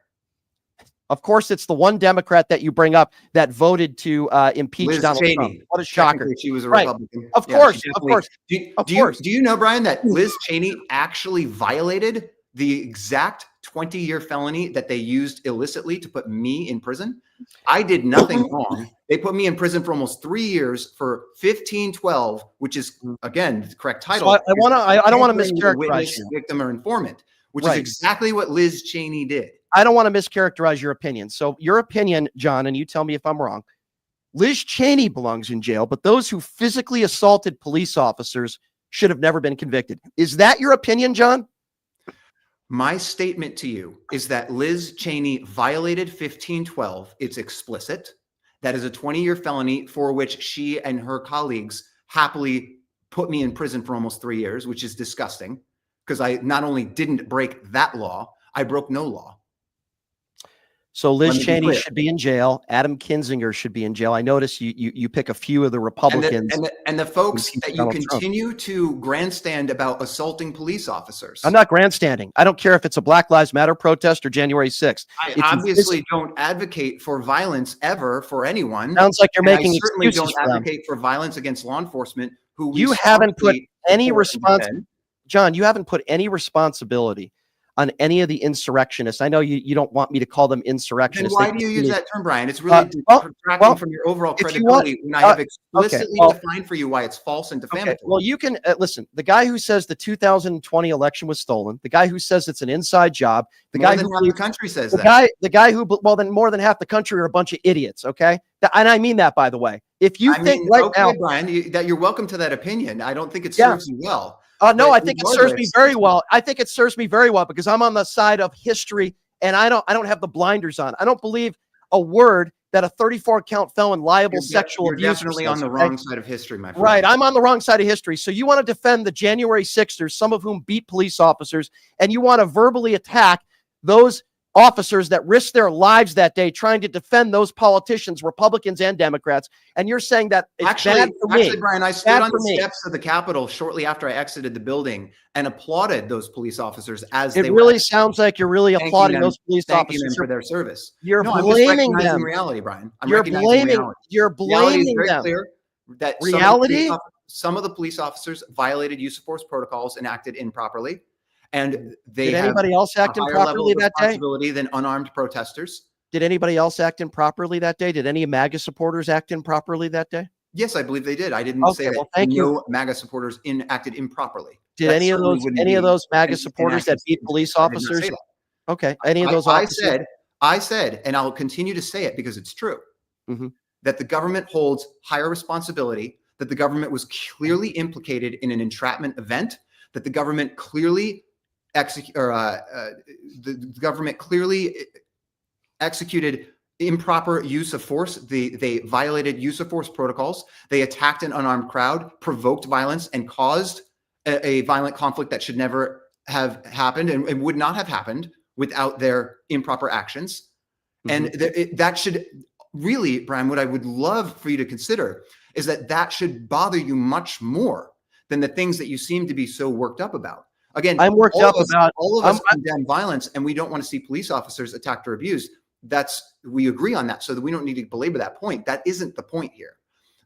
Of course, it's the one Democrat that you bring up that voted to impeach Liz Donald Cheney. Trump. What a shocker. Technically, she was a Right. Republican. Of Yeah, course. she Of definitely- course. Do you know, Brian, that Liz Cheney actually violated the exact 20-year felony that they used illicitly to put me in prison? I did nothing wrong. They put me in prison for almost 3 years for 1512, which is, again, the correct title. So I don't want to Tampering with a mischaracterize witness, you. victim, or informant, which Right. is exactly what Liz Cheney did. I don't want to mischaracterize your opinion. So your opinion, John, and you tell me if I'm wrong. Liz Cheney belongs in jail, but those who physically assaulted police officers should have never been convicted. Is that your opinion, John? My statement to you is that Liz Cheney violated 1512. It's explicit. That is a 20-year felony for which she and her colleagues happily put me in prison for almost 3 years, which is disgusting because I not only didn't break that law, I broke no law. So Liz Let me be Cheney clear. should be in jail. Adam Kinzinger should be in jail. I notice you pick a few of the Republicans. And the folks impeach that you Donald Trump. continue to grandstand about assaulting police officers. I'm not grandstanding. I don't care if it's a Black Lives Matter protest or January 6th. I obviously don't advocate for violence ever for anyone. Sounds like you're And making I certainly excuses don't for them. advocate for violence against law enforcement who we You haven't put staunchly any support and response, defend. John. You haven't put any responsibility on any of the insurrectionists. I know you don't want me to call them Then insurrectionists. why They do you use continue- that term, Brian? It's really well, detracting from your overall if you want- credibility when I have explicitly well- defined for you why it's false and Okay, defamatory. well, you can listen. The guy who says the 2020 election was stolen, the guy who says it's an inside job, the More guy than who half the believes- country says the that. guy who, well, then more than half the country are a bunch of idiots. Okay, and I mean that, by the way. If you I think mean, right okay, now, Brian, that you're welcome to that opinion. I don't think it Yeah. serves you well. no, but I think it serves me regardless- very well. I think it serves me very well because I'm on the side of history, and I don't have the blinders on. I don't believe a word that a 34 count felon liable sexual You're abuse. definitely on the okay? wrong side of history, my friend. Right, I'm on the wrong side of history. So you want to defend the January 6ers, some of whom beat police officers, and you want to verbally attack those officers that risked their lives that day trying to defend those politicians, Republicans and Democrats. And you're saying that it's bad for me. Actually, Brian, I stood Bad on for the me. steps of the Capitol shortly after I exited the building and applauded those police officers as It they really were sounds like you're really thanking applauding them- those police thanking them officers. for their service. You're No, I'm just blaming recognizing them. reality, Brian. I'm You're recognizing blaming. reality. You're Reality is blaming very them. clear that Reality? some of the police officers violated use of force protocols and acted improperly, and they Did have anybody else a act higher level improperly of that day? responsibility than unarmed protesters. Did anybody else act improperly that day? Did any MAGA supporters act improperly that day? Yes, I believe they did. I didn't Okay, say that well, thank you. no MAGA supporters acted improperly. Did That any of certainly those wouldn't any of be those MAGA an supporters that beat inaccurate police statement. I did not officers? say that. Okay, any of those officers? I said, and I'll continue to say it because it's true, Mhm. that the government holds higher responsibility, that the government was clearly implicated in an entrapment event, that the government clearly the government clearly executed improper use of force. They violated use of force protocols. They attacked an unarmed crowd, provoked violence, and caused a violent conflict that should never have happened and would not have happened without their improper actions. And that should really, Brian, what I would love for you to consider is that should bother you much more than the things that you seem to be so worked up about. Again, I'm worked all up of us, about- all of us condemn violence, and we don't want to see police officers attacked or abused. We agree on that, so that we don't need to belabor that point. That isn't the point here.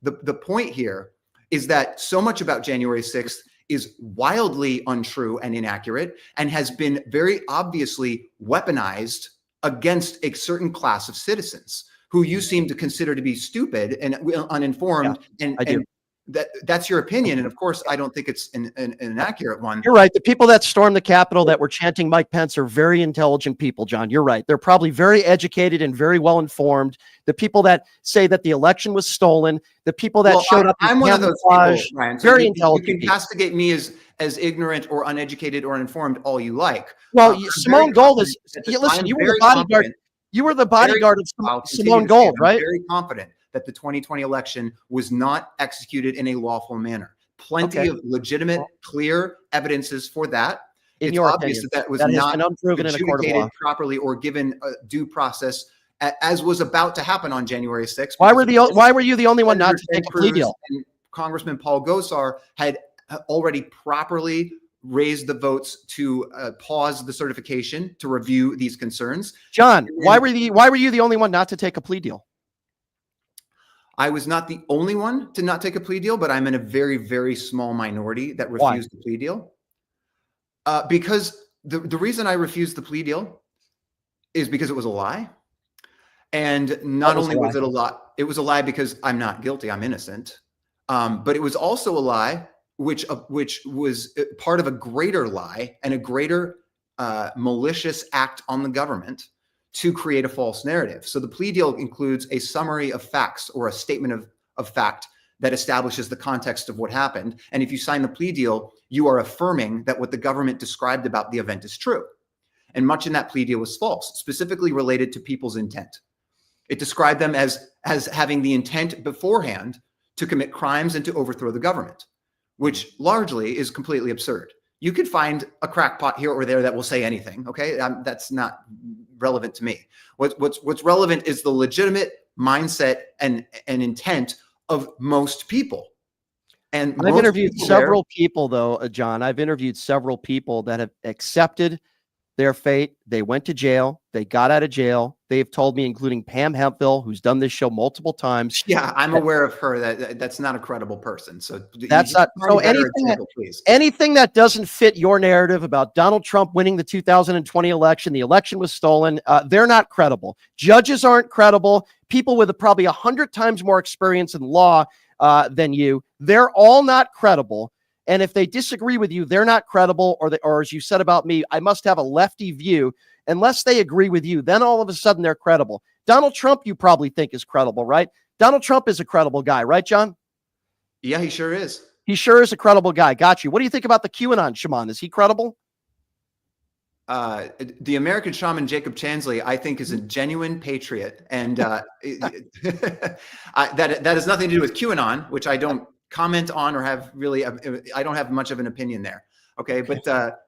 The point here is that so much about January 6th is wildly untrue and inaccurate and has been very obviously weaponized against a certain class of citizens who you seem to consider to be stupid and uninformed. I do. And that's your opinion. And of course, I don't think it's an accurate one. You're right. The people that stormed the Capitol that were chanting Mike Pence are very intelligent people, John. You're right. They're probably very educated and very well informed. The people that say that the election was stolen, the people that showed up, I'm one of those people, Ryan. So very you intelligent. can castigate me as ignorant or uneducated or uninformed all you like. Well, Simone Gold is. Listen, you were the bodyguard. You were the bodyguard of Simone Gold, right? I'm very confident that the 2020 election was not executed in a lawful manner. Plenty of legitimate, clear evidences for that. It's obvious that that was not unproven in a court of law properly or given a due process, as was about to happen on January 6th. Why were you the only one not to take a plea deal? And Congressman Paul Gosar had already properly raised the votes to pause the certification to review these concerns. John, why were you the only one not to take a plea deal? I was not the only one to not take a plea deal, but I'm in a very, very small minority that refused the plea deal. Because the reason I refused the plea deal is because it was a lie. And not only was it a lie, it was a lie because I'm not guilty, I'm innocent. But it was also a lie which was part of a greater lie and a greater malicious act on the government to create a false narrative. So the plea deal includes a summary of facts or a statement of fact that establishes the context of what happened. And if you sign the plea deal, you are affirming that what the government described about the event is true. And much in that plea deal was false, specifically related to people's intent. It described them as having the intent beforehand to commit crimes and to overthrow the government, which largely is completely absurd. You could find a crackpot here or there that will say anything. Okay, that's not relevant to me. What's relevant is the legitimate mindset and intent of most people. And I've interviewed several people, though, John. I've interviewed several people that have accepted their fate. They went to jail. They got out of jail. They've told me, including Pam Hemphill, who's done this show multiple times. Yeah, I'm aware of her. That's not a credible person. So that's not. So anything that doesn't fit your narrative about Donald Trump winning the 2020 election, the election was stolen, they're not credible. Judges aren't credible. People with probably 100 times more experience in law than you, they're all not credible. And if they disagree with you, they're not credible, or as you said about me, I must have a lefty view. Unless they agree with you, then all of a sudden they're credible. Donald Trump, you probably think is credible, right? Donald Trump is a credible guy, right, John? Yeah, he sure is. He sure is a credible guy. Got you. What do you think about the QAnon shaman? Is he credible? The American shaman, Jacob Chansley, I think is a genuine patriot. And that has nothing to do with QAnon, which I don't comment on or have really, I don't have much of an opinion there. Okay, but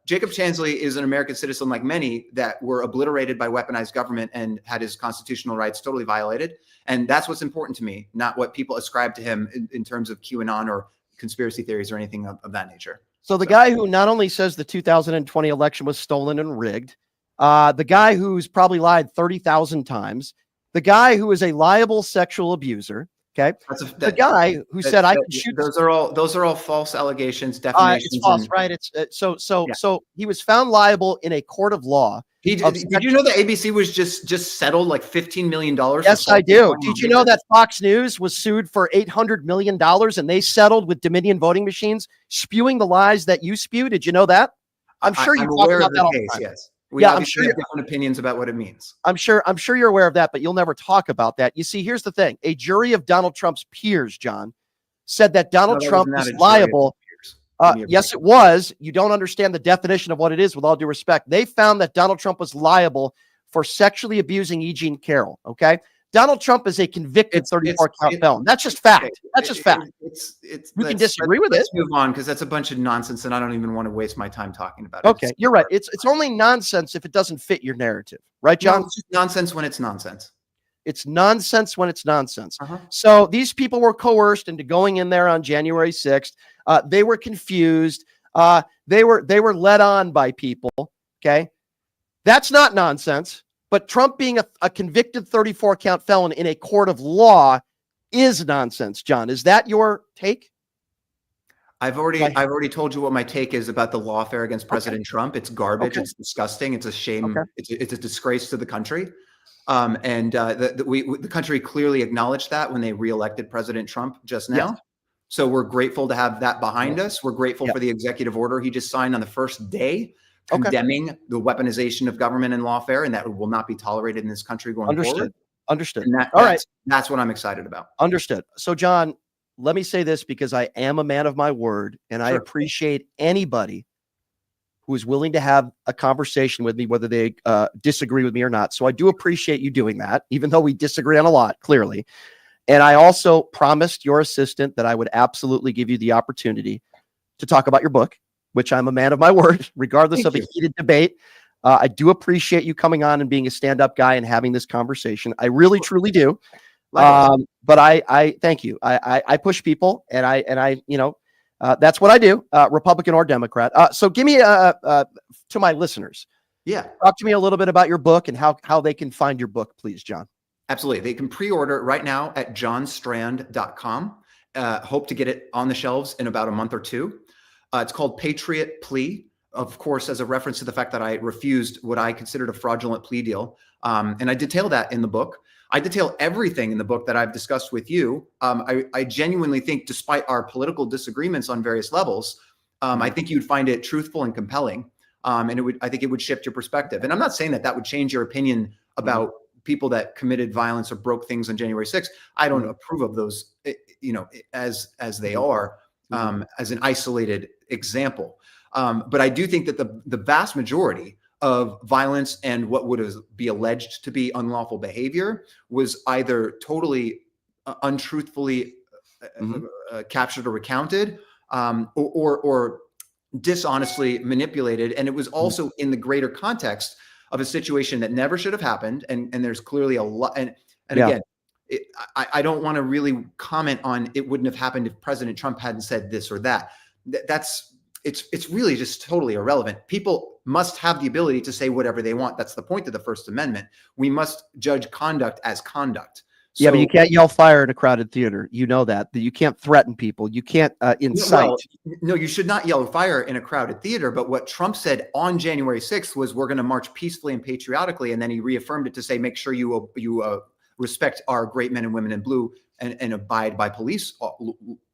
Jacob Chansley is an American citizen like many that were obliterated by weaponized government and had his constitutional rights totally violated. And that's what's important to me, not what people ascribe to him in terms of QAnon or conspiracy theories or anything of that nature. So the guy who not only says the 2020 election was stolen and rigged, the guy who's probably lied 30,000 times, the guy who is a liable sexual abuser, okay, the guy who said I could shoot. Those are all false allegations, defamations. It's false, right? It's so he was found liable in a court of law. Did you know that ABC was just settled like $15 million? Yes, I do. Did you know that Fox News was sued for $800 million and they settled with Dominion voting machines, spewing the lies that you spew? Did you know that? I'm sure you talk about that all the time. Yes. I'm sure you have different opinions about what it means. I'm sure you're aware of that, but you'll never talk about that. You see, here's the thing. A jury of Donald Trump's peers, John, said that Donald Trump was liable. Yes, it was. You don't understand the definition of what it is, with all due respect. They found that Donald Trump was liable for sexually abusing E. Jean Carroll. Okay. Donald Trump is a convicted 34-count felon. That's just fact. That's just fact. You can disagree with it. Let's move on, because that's a bunch of nonsense, and I don't even want to waste my time talking about it. Okay, you're right. It's only nonsense if it doesn't fit your narrative, right, John? No, it's just nonsense when it's nonsense. It's nonsense when it's nonsense. So these people were coerced into going in there on January 6th. They were confused. They were led on by people. Okay, that's not nonsense. But Trump being a convicted 34-count felon in a court of law is nonsense, John. Is that your take? I've already told you what my take is about the lawfare against President Trump. It's garbage. Okay. It's disgusting. It's a shame. Okay. It's a disgrace to the country. The country clearly acknowledged that when they reelected President Trump just now. Yes. So we're grateful to have that behind us. We're grateful for the executive order he just signed on the first day, condemning the weaponization of government and lawfare, and that will not be tolerated in this country going forward. Understood. And that's what I'm excited about. Understood. So, John, let me say this because I am a man of my word, and I appreciate anybody who is willing to have a conversation with me, whether they disagree with me or not. So I do appreciate you doing that, even though we disagree on a lot, clearly. And I also promised your assistant that I would absolutely give you the opportunity to talk about your book, which I'm a man of my word, regardless of a heated debate. I do appreciate you coming on and being a stand-up guy and having this conversation. I really, truly do. But I thank you. I push people, and I that's what I do, Republican or Democrat. So give me to my listeners. Yeah. Talk to me a little bit about your book and how they can find your book, please, John. Absolutely. They can pre-order right now at johnstrand.com. Hope to get it on the shelves in about a month or two. It's called Patriot Plea, of course, as a reference to the fact that I refused what I considered a fraudulent plea deal. And I detail that in the book. I detail everything in the book that I've discussed with you. I genuinely think, despite our political disagreements on various levels, I think you'd find it truthful and compelling. And I think it would shift your perspective. And I'm not saying that would change your opinion about people that committed violence or broke things on January 6th. I don't approve of those, as they are, as an isolated example. But I do think that the vast majority of violence and what would be alleged to be unlawful behavior was either totally untruthfully captured or recounted, or dishonestly manipulated. And it was also in the greater context of a situation that never should have happened. And there's clearly a lot. And again, I don't want to really comment on it wouldn't have happened if President Trump hadn't said this or that. It's really just totally irrelevant. People must have the ability to say whatever they want. That's the point of the First Amendment. We must judge conduct as conduct. Yeah, but you can't yell fire in a crowded theater. You know that you can't threaten people. You can't incite. No, you should not yell fire in a crowded theater. But what Trump said on January 6th was, we're going to march peacefully and patriotically. And then he reaffirmed it to say, make sure you respect our great men and women in blue and abide by police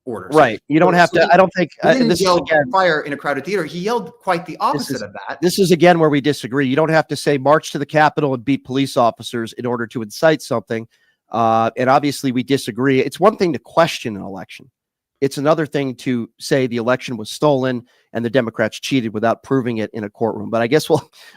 orders. Right. You don't have to. I don't think this is again fire in a crowded theater. He yelled quite the opposite of that. This is again where we disagree. You don't have to say march to the Capitol and beat police officers in order to incite something. And obviously we disagree. It's one thing to question an election. It's another thing to say the election was stolen and the Democrats cheated without proving it in a courtroom. But I guess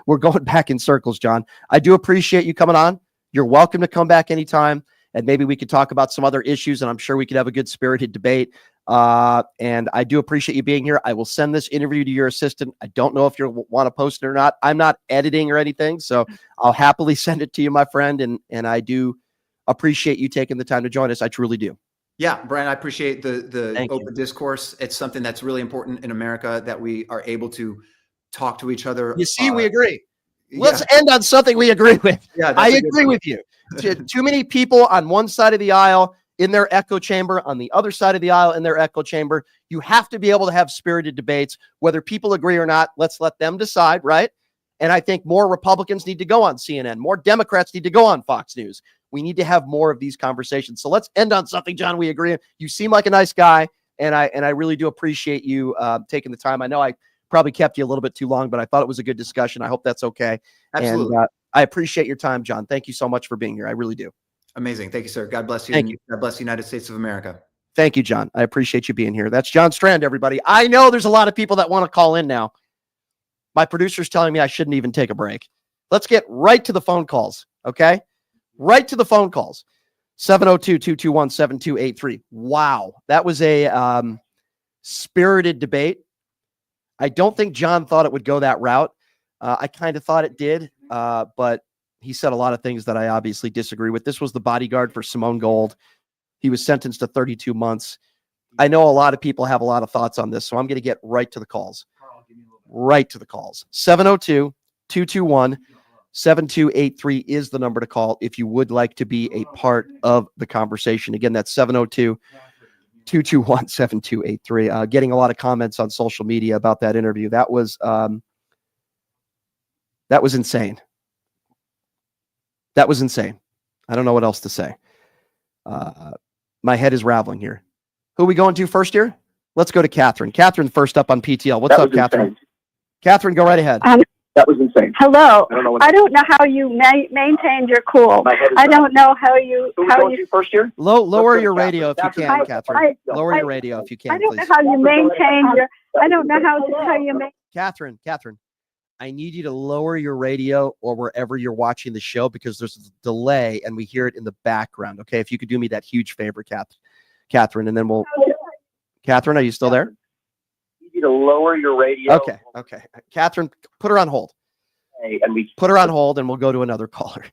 we're going back in circles, John. I do appreciate you coming on. You're welcome to come back anytime. And maybe we could talk about some other issues, and I'm sure we could have a good spirited debate. And I do appreciate you being here. I will send this interview to your assistant. I don't know if you want to post it or not. I'm not editing or anything, so I'll happily send it to you, my friend. And I do appreciate you taking the time to join us. I truly do. Yeah, Brian, I appreciate the open discourse. It's something that's really important in America, that we are able to talk to each other. You see, we agree. Let's end on something we agree with. Yeah, I agree with you. Too many people on one side of the aisle in their echo chamber, on the other side of the aisle in their echo chamber. You have to be able to have spirited debates, whether people agree or not. Let's let them decide, right? And I think more Republicans need to go on CNN. More Democrats need to go on Fox News. We need to have more of these conversations. So let's end on something, John, we agree on. You seem like a nice guy, and I really do appreciate you taking the time. I know I probably kept you a little bit too long, but I thought it was a good discussion. I hope that's okay. Absolutely. And I appreciate your time, John. Thank you so much for being here. I really do. Amazing. Thank you, sir. God bless you. Thank you. God bless the United States of America. Thank you, John. I appreciate you being here. That's John Strand, everybody. I know there's a lot of people that want to call in now. My producer's telling me I shouldn't even take a break. Let's get right to the phone calls, okay? Right to the phone calls. 702-221-7283. Wow. That was a spirited debate. I don't think John thought it would go that route. I kind of thought it did, but he said a lot of things that I obviously disagree with. This was the bodyguard for Simone Gold. He was sentenced to 32 months. I know a lot of people have a lot of thoughts on this, so I'm going to get right to the calls. Right to the calls. 702-221-7283 is the number to call if you would like to be a part of the conversation. Again, that's 221-7283. Getting a lot of comments on social media about that interview. That was insane. That was insane. I don't know what else to say. My head is raveling here. Who are we going to first here? Let's go to Catherine. Catherine first up on PTL. What's up, Catherine? Insane. Catherine, go right ahead. That was insane. Hello. I don't know how you maintained your cool. I don't know how you. First year? Lower your radio if you can, Catherine. Lower your radio if you can, I don't please. know how you maintain your. I don't know how you make. Catherine, I need you to lower your radio or wherever you're watching the show because there's a delay and we hear it in the background. Okay, if you could do me that huge favor, Catherine, and then we'll. Catherine, are you still there? You need to lower your radio. Okay. Catherine, put her on hold. Put her on hold and we'll go to another caller.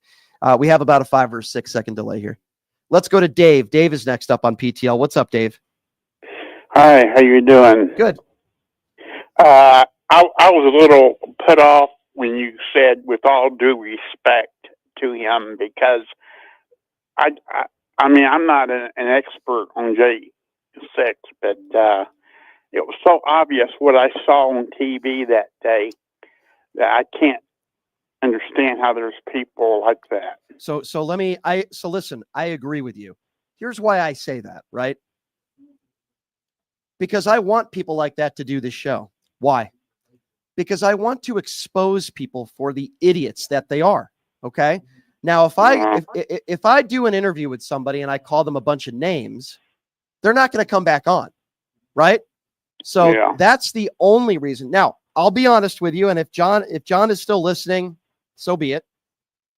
We have about a 5 or 6 second delay here. Let's go to Dave. Dave is next up on PTL. What's up, Dave? Hi, how you doing? Good. I was a little put off when you said, with all due respect to him, because I mean, I'm not an expert on J6, but it was so obvious what I saw on TV that day that I can't understand how there's people like that. So listen, I agree with you. Here's why I say that, right? Because I want people like that to do this show. Why? Because I want to expose people for the idiots that they are. Okay. Now, if I do an interview with somebody and I call them a bunch of names, they're not going to come back on. Right. So that's the only reason. Now, I'll be honest with you. And if John is still listening, so be it.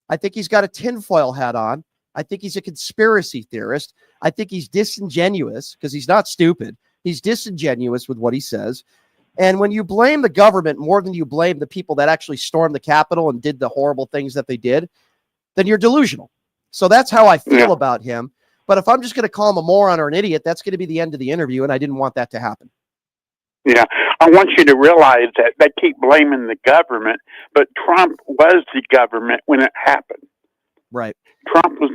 I think he's got a tinfoil hat on. I think he's a conspiracy theorist. I think he's disingenuous because he's not stupid. He's disingenuous with what he says. And when you blame the government more than you blame the people that actually stormed the Capitol and did the horrible things that they did, then you're delusional. So that's how I feel about him. But if I'm just going to call him a moron or an idiot, that's going to be the end of the interview. And I didn't want that to happen. Yeah, I want you to realize that they keep blaming the government, but Trump was the government when it happened. Right. Trump was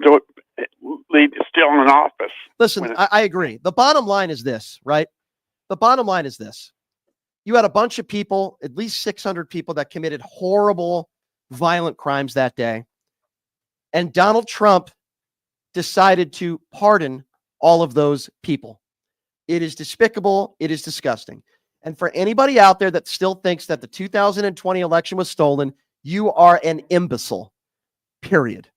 still in office. Listen, I agree. The bottom line is this, right? The bottom line is this. You had a bunch of people, at least 600 people that committed horrible, violent crimes that day. And Donald Trump decided to pardon all of those people. It is despicable. It is disgusting. And for anybody out there that still thinks that the 2020 election was stolen, you are an imbecile, period.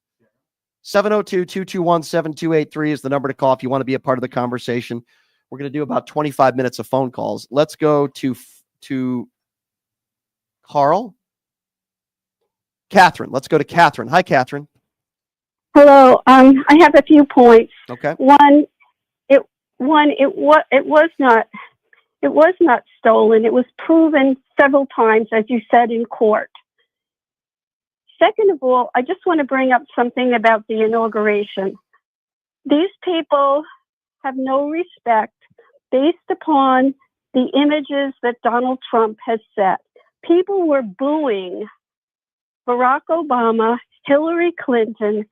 702-221-7283 is the number to call if you want to be a part of the conversation. We're going to do about 25 minutes of phone calls. Let's go to Carl. Catherine. Let's go to Catherine. Hi, Catherine. Hello. I have a few points. Okay. It was not stolen. It was proven several times, as you said, in court. Second of all, I just want to bring up something about the inauguration. These people have no respect based upon the images that Donald Trump has set. People were booing Barack Obama, Hillary Clinton,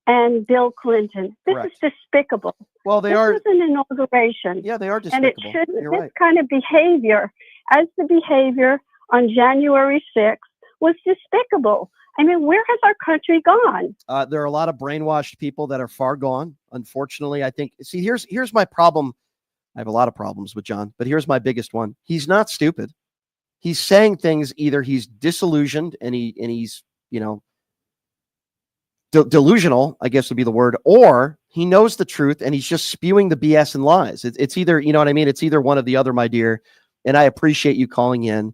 and Bill Clinton. This is despicable. Well, this is an inauguration. Yeah, they are despicable. And it shouldn't. This kind of behavior, as the behavior on January 6th, was despicable. I mean, where has our country gone? There are a lot of brainwashed people that are far gone. Unfortunately, I think. See, here's my problem. I have a lot of problems with John, but here's my biggest one. He's not stupid. He's saying things. Either he's disillusioned and he's delusional, I guess would be the word, or he knows the truth and he's just spewing the BS and lies. It's either, you know what I mean? It's either one or the other, my dear. And I appreciate you calling in.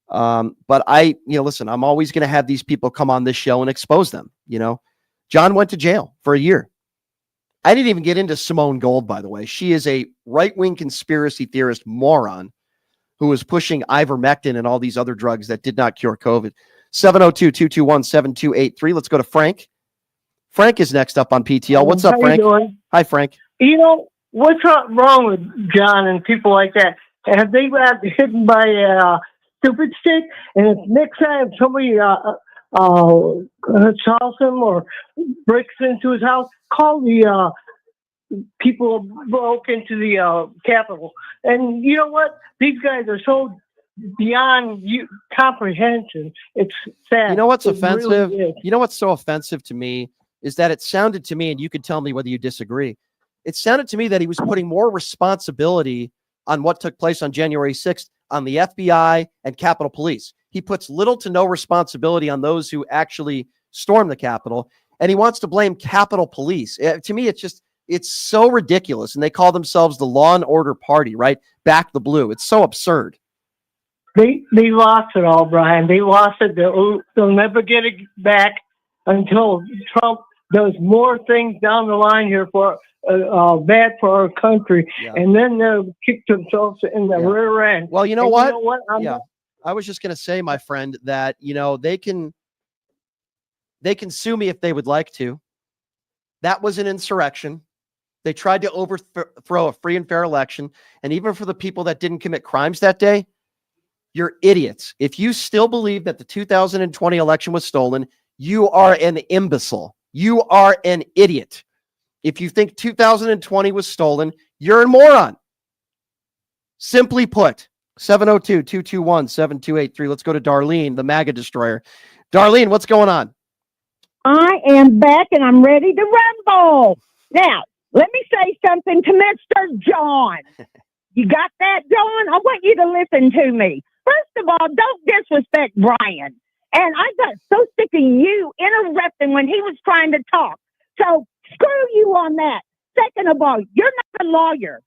But listen, I'm always going to have these people come on this show and expose them. John went to jail for a year. I didn't even get into Simone Gold, by the way. She is a right-wing conspiracy theorist moron who was pushing ivermectin and all these other drugs that did not cure COVID. 702-221-7283. Let's go to Frank. Frank is next up on PTL. What's up, Frank? How you doing? Hi, Frank. What's wrong with John and people like that? Have they got hit by a stupid stick? And if next time somebody assaults him or breaks into his house, call the people broke into the Capitol. And you know what? These guys are so beyond comprehension. It's sad. You know what's It offensive? really is. You know what's so offensive to me is that it sounded to me, and you can tell me whether you disagree. It sounded to me that he was putting more responsibility on what took place on January 6th on the FBI and Capitol Police. He puts little to no responsibility on those who actually stormed the Capitol, and he wants to blame Capitol Police. To me, it's so ridiculous. And they call themselves the Law and Order Party, right? Back the blue. It's so absurd. They lost it all, Brian. They lost it. They'll never get it back until Trump does more things down the line here for bad for our country, and then they'll kick themselves in the rear end. Well, you know And what? You know what? I was just going to say, my friend, that they can sue me if they would like to. That was an insurrection. They tried to overthrow a free and fair election, and even for the people that didn't commit crimes that day, you're idiots. If you still believe that the 2020 election was stolen, you are an imbecile. You are an idiot. If you think 2020 was stolen, you're a moron. Simply put, 702-221-7283. Let's go to Darlene, the MAGA destroyer. Darlene, what's going on? I am back and I'm ready to rumble. Now, let me say something to Mr. John. You got that, John? I want you to listen to me. First of all, don't disrespect Brian. And I got so sick of you interrupting when he was trying to talk. So screw you on that. Second of all, you're not a lawyer.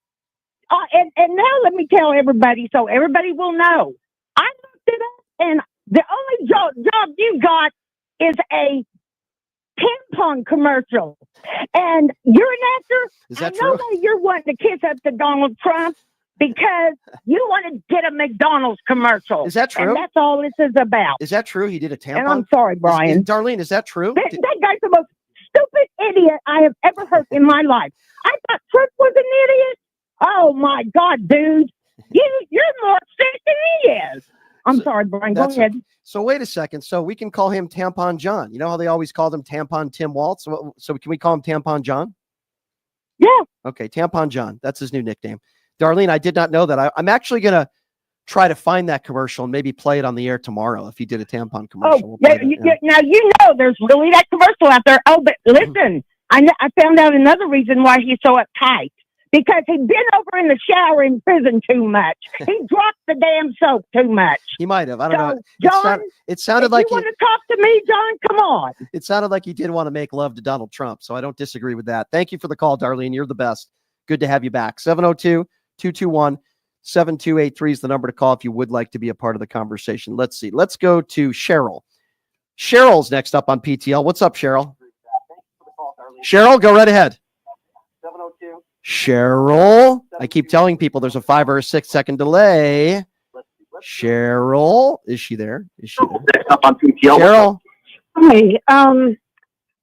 And now let me tell everybody so everybody will know. I looked it up, and the only job you got is a tampon commercial. And you're an actor. Is that I know true? that you're wanting to kiss up to Donald Trump because you want to get a McDonald's commercial. Is that true? And that's all this is about. Is that true? He did a tampon? And I'm sorry, Brian. Darlene, is that true? That guy's the most stupid idiot I have ever heard in my life. I thought Trump was an idiot. Oh, my God, dude. You're more sick than he is. I'm sorry, Brian. Go ahead. So wait a second. So we can call him Tampon John. You know how they always called him Tampon Tim Waltz? So can we call him Tampon John? Yeah. Okay, Tampon John. That's his new nickname. Darlene, I did not know that. I'm actually going to try to find that commercial and maybe play it on the air tomorrow if he did a tampon commercial. Oh, now you know there's really that commercial out there. Oh, but listen, I found out another reason why he's so uptight. Because he'd been over in the shower in prison too much. He dropped the damn soap too much. He might have. I don't know. John, it sounded like you want to talk to me, John? Come on. It sounded like he did want to make love to Donald Trump, so I don't disagree with that. Thank you for the call, Darlene. You're the best. Good to have you back. 702-221-7283 is the number to call if you would like to be a part of the conversation. Let's see. Let's go to Cheryl. Cheryl's next up on PTL. What's up, Cheryl? Cheryl, go right ahead. 702. Cheryl, I keep telling people there's a 5 or a 6 second delay. Cheryl, is she there? Is she there? Cheryl. Hey,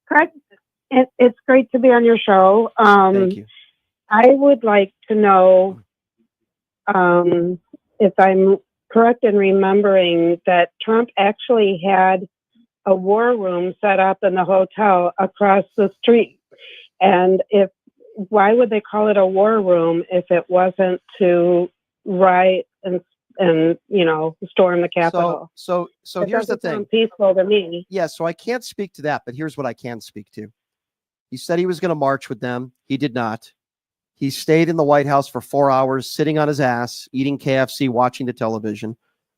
Craig, it's great to be on your show. Thank you. I would like to know if I'm correct in remembering that Trump actually had a war room set up in the hotel across the street. And why would they call it a war room if it wasn't to riot and storm the Capitol? So here's the thing. Sound peaceful to me. Yeah, so I can't speak to that, but here's what I can speak to. He said he was going to march with them. He did not. He stayed in the White House for 4 hours, sitting on his ass, eating KFC, watching the television.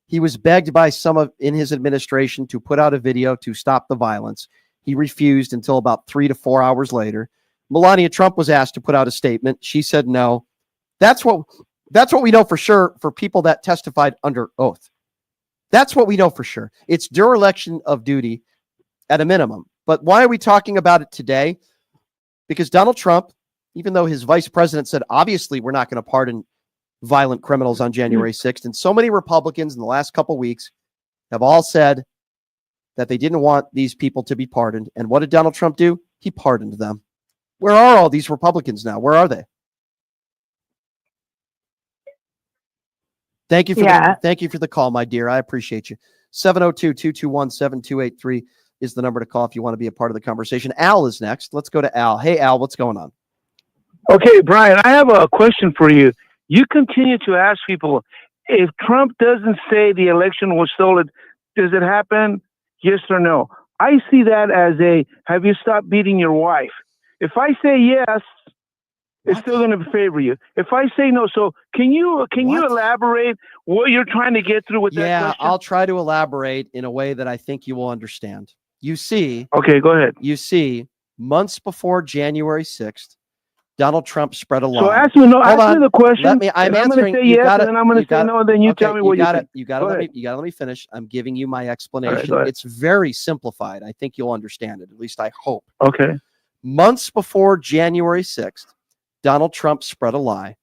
He was begged by some in his administration to put out a video to stop the violence. He refused until about 3 to 4 hours later. Melania Trump was asked to put out a statement. She said no. That's what we know for sure for people that testified under oath. That's what we know for sure. It's dereliction of duty at a minimum. But why are we talking about it today? Because Donald Trump, even though his vice president said, obviously, we're not going to pardon violent criminals on January 6th, and so many Republicans in the last couple of weeks have all said that they didn't want these people to be pardoned. And what did Donald Trump do? He pardoned them. Where are all these Republicans now? Where are they? Thank you for the call, my dear. I appreciate you. 702-221-7283 is the number to call if you want to be a part of the conversation. Al is next. Let's go to Al. Hey, Al, what's going on? Okay, Brian, I have a question for you. You continue to ask people, if Trump doesn't say the election was stolen, does it happen? Yes or no? I see that as a, have you stopped beating your wife? If I say yes, it's still going to favor you. If I say no, so can you elaborate what you're trying to get through with that Yeah, question? I'll try to elaborate in a way that I think you will understand. You see, Okay, go ahead. You see, months before January 6th, Donald Trump spread a lie. So ask me the question. Let me. I'm and answering. I'm going to say yes, and then I'm going to say no, and then you tell me what you think. You got to let me. You got to let me finish. I'm giving you my explanation. go ahead. It's very simplified. I think you'll understand it. At least I hope. Okay. Months before January 6th, Donald Trump spread a lie,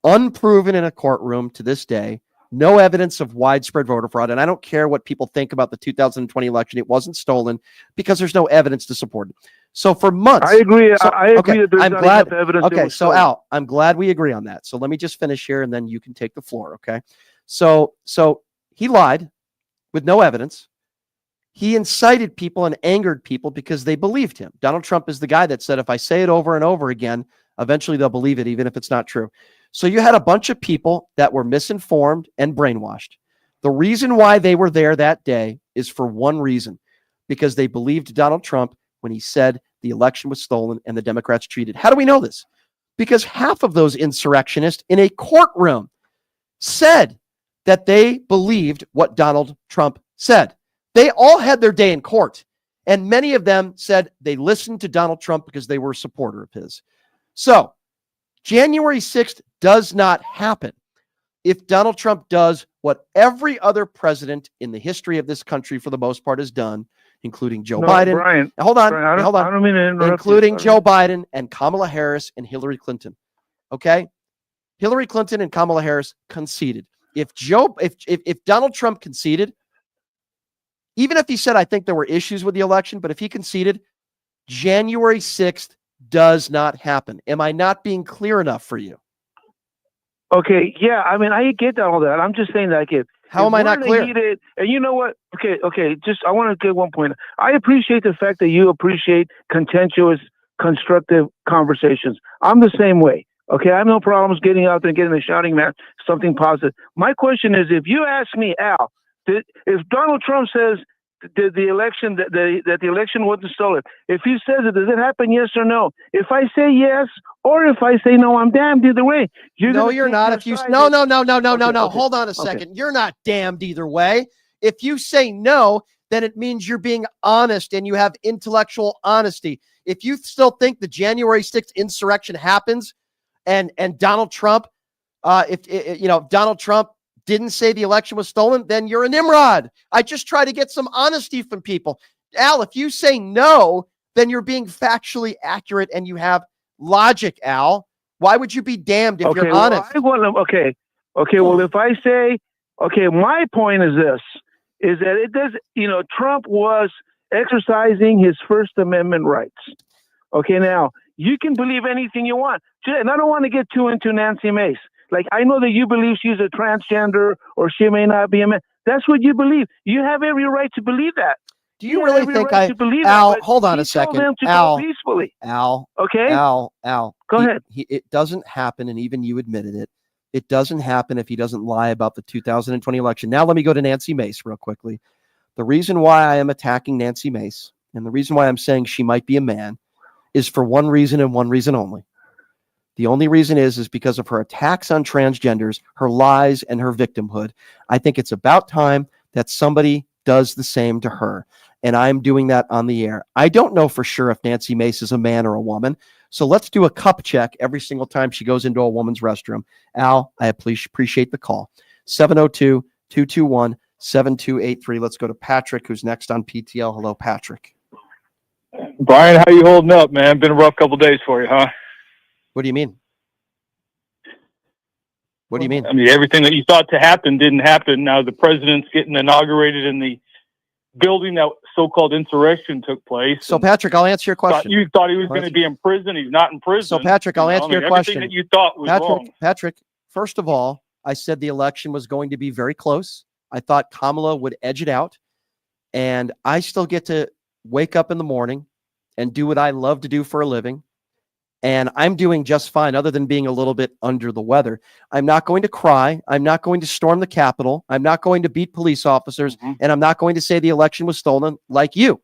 unproven in a courtroom to this day. No evidence of widespread voter fraud. And I don't care what people think about the 2020 election. It wasn't stolen because there's no evidence to support it. So for months, I agree. I agree that there's I'm not glad. enough evidence. Okay, so Al, I'm glad we agree on that. So let me just finish here, and then you can take the floor. Okay. So he lied with no evidence. He incited people and angered people because they believed him. Donald Trump is the guy that said, if I say it over and over again, eventually they'll believe it, even if it's not true. So you had a bunch of people that were misinformed and brainwashed. The reason why they were there that day is for one reason, because they believed Donald Trump when he said the election was stolen and the Democrats cheated. How do we know this? Because half of those insurrectionists in a courtroom said that they believed what Donald Trump said. They all had their day in court. And many of them said they listened to Donald Trump because they were a supporter of his. So January 6th does not happen if Donald Trump does what every other president in the history of this country, for the most part, has done, including Joe Biden. Brian, Now, hold on. Brian, hold on. I don't mean to interrupt including you. Joe Biden and Kamala Harris and Hillary Clinton. Okay? Hillary Clinton and Kamala Harris conceded. If Donald Trump conceded, even if he said, I think there were issues with the election, but if he conceded, January 6th does not happen. Am I not being clear enough for you? Okay, yeah, I mean, I get all that. I'm just saying that How am I not clear? And you know what? Okay, just I want to get one point. I appreciate the fact that you appreciate contentious, constructive conversations. I'm the same way. Okay, I have no problems getting out there and getting a shouting match, something positive. My question is, if you ask me, Al, if Donald Trump says the election that the election wasn't stolen, if he says it, does it happen? Yes or no? If I say yes, or if I say no, I'm damned either way. You're not. If you no. Hold on a second. You're not damned either way. If you say no, then it means you're being honest and you have intellectual honesty. If you still think the January 6th insurrection happens, and Donald Trump, if Donald Trump didn't say the election was stolen, then you're a Nimrod. I just try to get some honesty from people. Al, if you say no, then you're being factually accurate and you have logic, Al. Why would you be damned if you're honest? Well, if I say, my point is this, is that it does, Trump was exercising his First Amendment rights. Okay, now, you can believe anything you want. And I don't want to get too into Nancy Mace. Like, I know that you believe she's a transgender or she may not be a man. That's what you believe. You have every right to believe that. Do you really think Al, hold on a second. Al, peacefully. Al, okay. Al, go ahead. It doesn't happen, and even you admitted it. It doesn't happen if he doesn't lie about the 2020 election. Now let me go to Nancy Mace real quickly. The reason why I am attacking Nancy Mace, and the reason why I'm saying she might be a man, is for one reason and one reason only. The only reason is because of her attacks on transgenders, her lies, and her victimhood. I think it's about time that somebody does the same to her. And I'm doing that on the air. I don't know for sure if Nancy Mace is a man or a woman. So let's do a cup check every single time she goes into a woman's restroom. Al, I appreciate the call. 702-221-7283. Let's go to Patrick, who's next on PTL. Hello, Patrick. Brian, how you holding up, man? Been a rough couple days for you, huh? What do you mean? What do you mean? I mean, everything that you thought to happen didn't happen. Now the president's getting inaugurated in the building that so-called insurrection took place. So, Patrick, I'll answer your question. You thought he was going to be in prison. He's not in prison. So, Patrick, I'll answer your question. Everything that you thought was wrong. Patrick, first of all, I said the election was going to be very close. I thought Kamala would edge it out. And I still get to wake up in the morning and do what I love to do for a living And I'm doing just fine, other than being a little bit under the weather. I'm not going to cry. I'm not going to storm the Capitol. I'm not going to beat police officers. And I'm not going to say the election was stolen like you.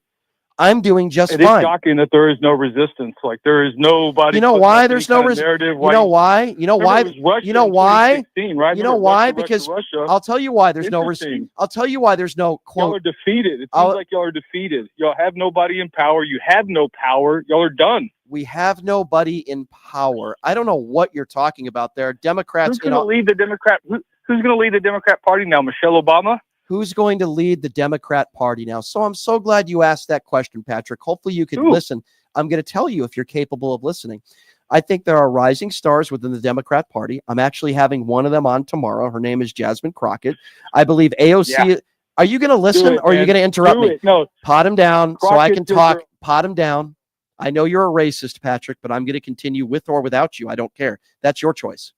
I'm doing just It is fine. shocking that there is no resistance. Like there is nobody. You know putting why up there's any no kind of narrative. You know why? You know why? Remember, it was Russia You know in why? 2016, right? You know Remember why? Russia, Because Russia. I'll tell you why there's no Interesting. I'll tell you why there's no Y'all quote. are defeated. It seems like y'all are defeated. Y'all have nobody in power. You have no power. Y'all are done. We have nobody in power. I don't know what you're talking about there. Democrats. Who's going to lead the Democrat? Who's going to lead the Democrat Party now? Michelle Obama? Who's going to lead the Democrat Party now? So I'm so glad you asked that question, Patrick. Hopefully you can listen. I'm going to tell you if you're capable of listening. I think there are rising stars within the Democrat Party. I'm actually having one of them on tomorrow. Her name is Jasmine Crockett. I believe AOC. Yeah. Are you going to listen or are you going to interrupt me? No. Pot him down so I can Crockett is talk. Pot him down. I know you're a racist, Patrick, but I'm going to continue with or without you. I don't care. That's your choice.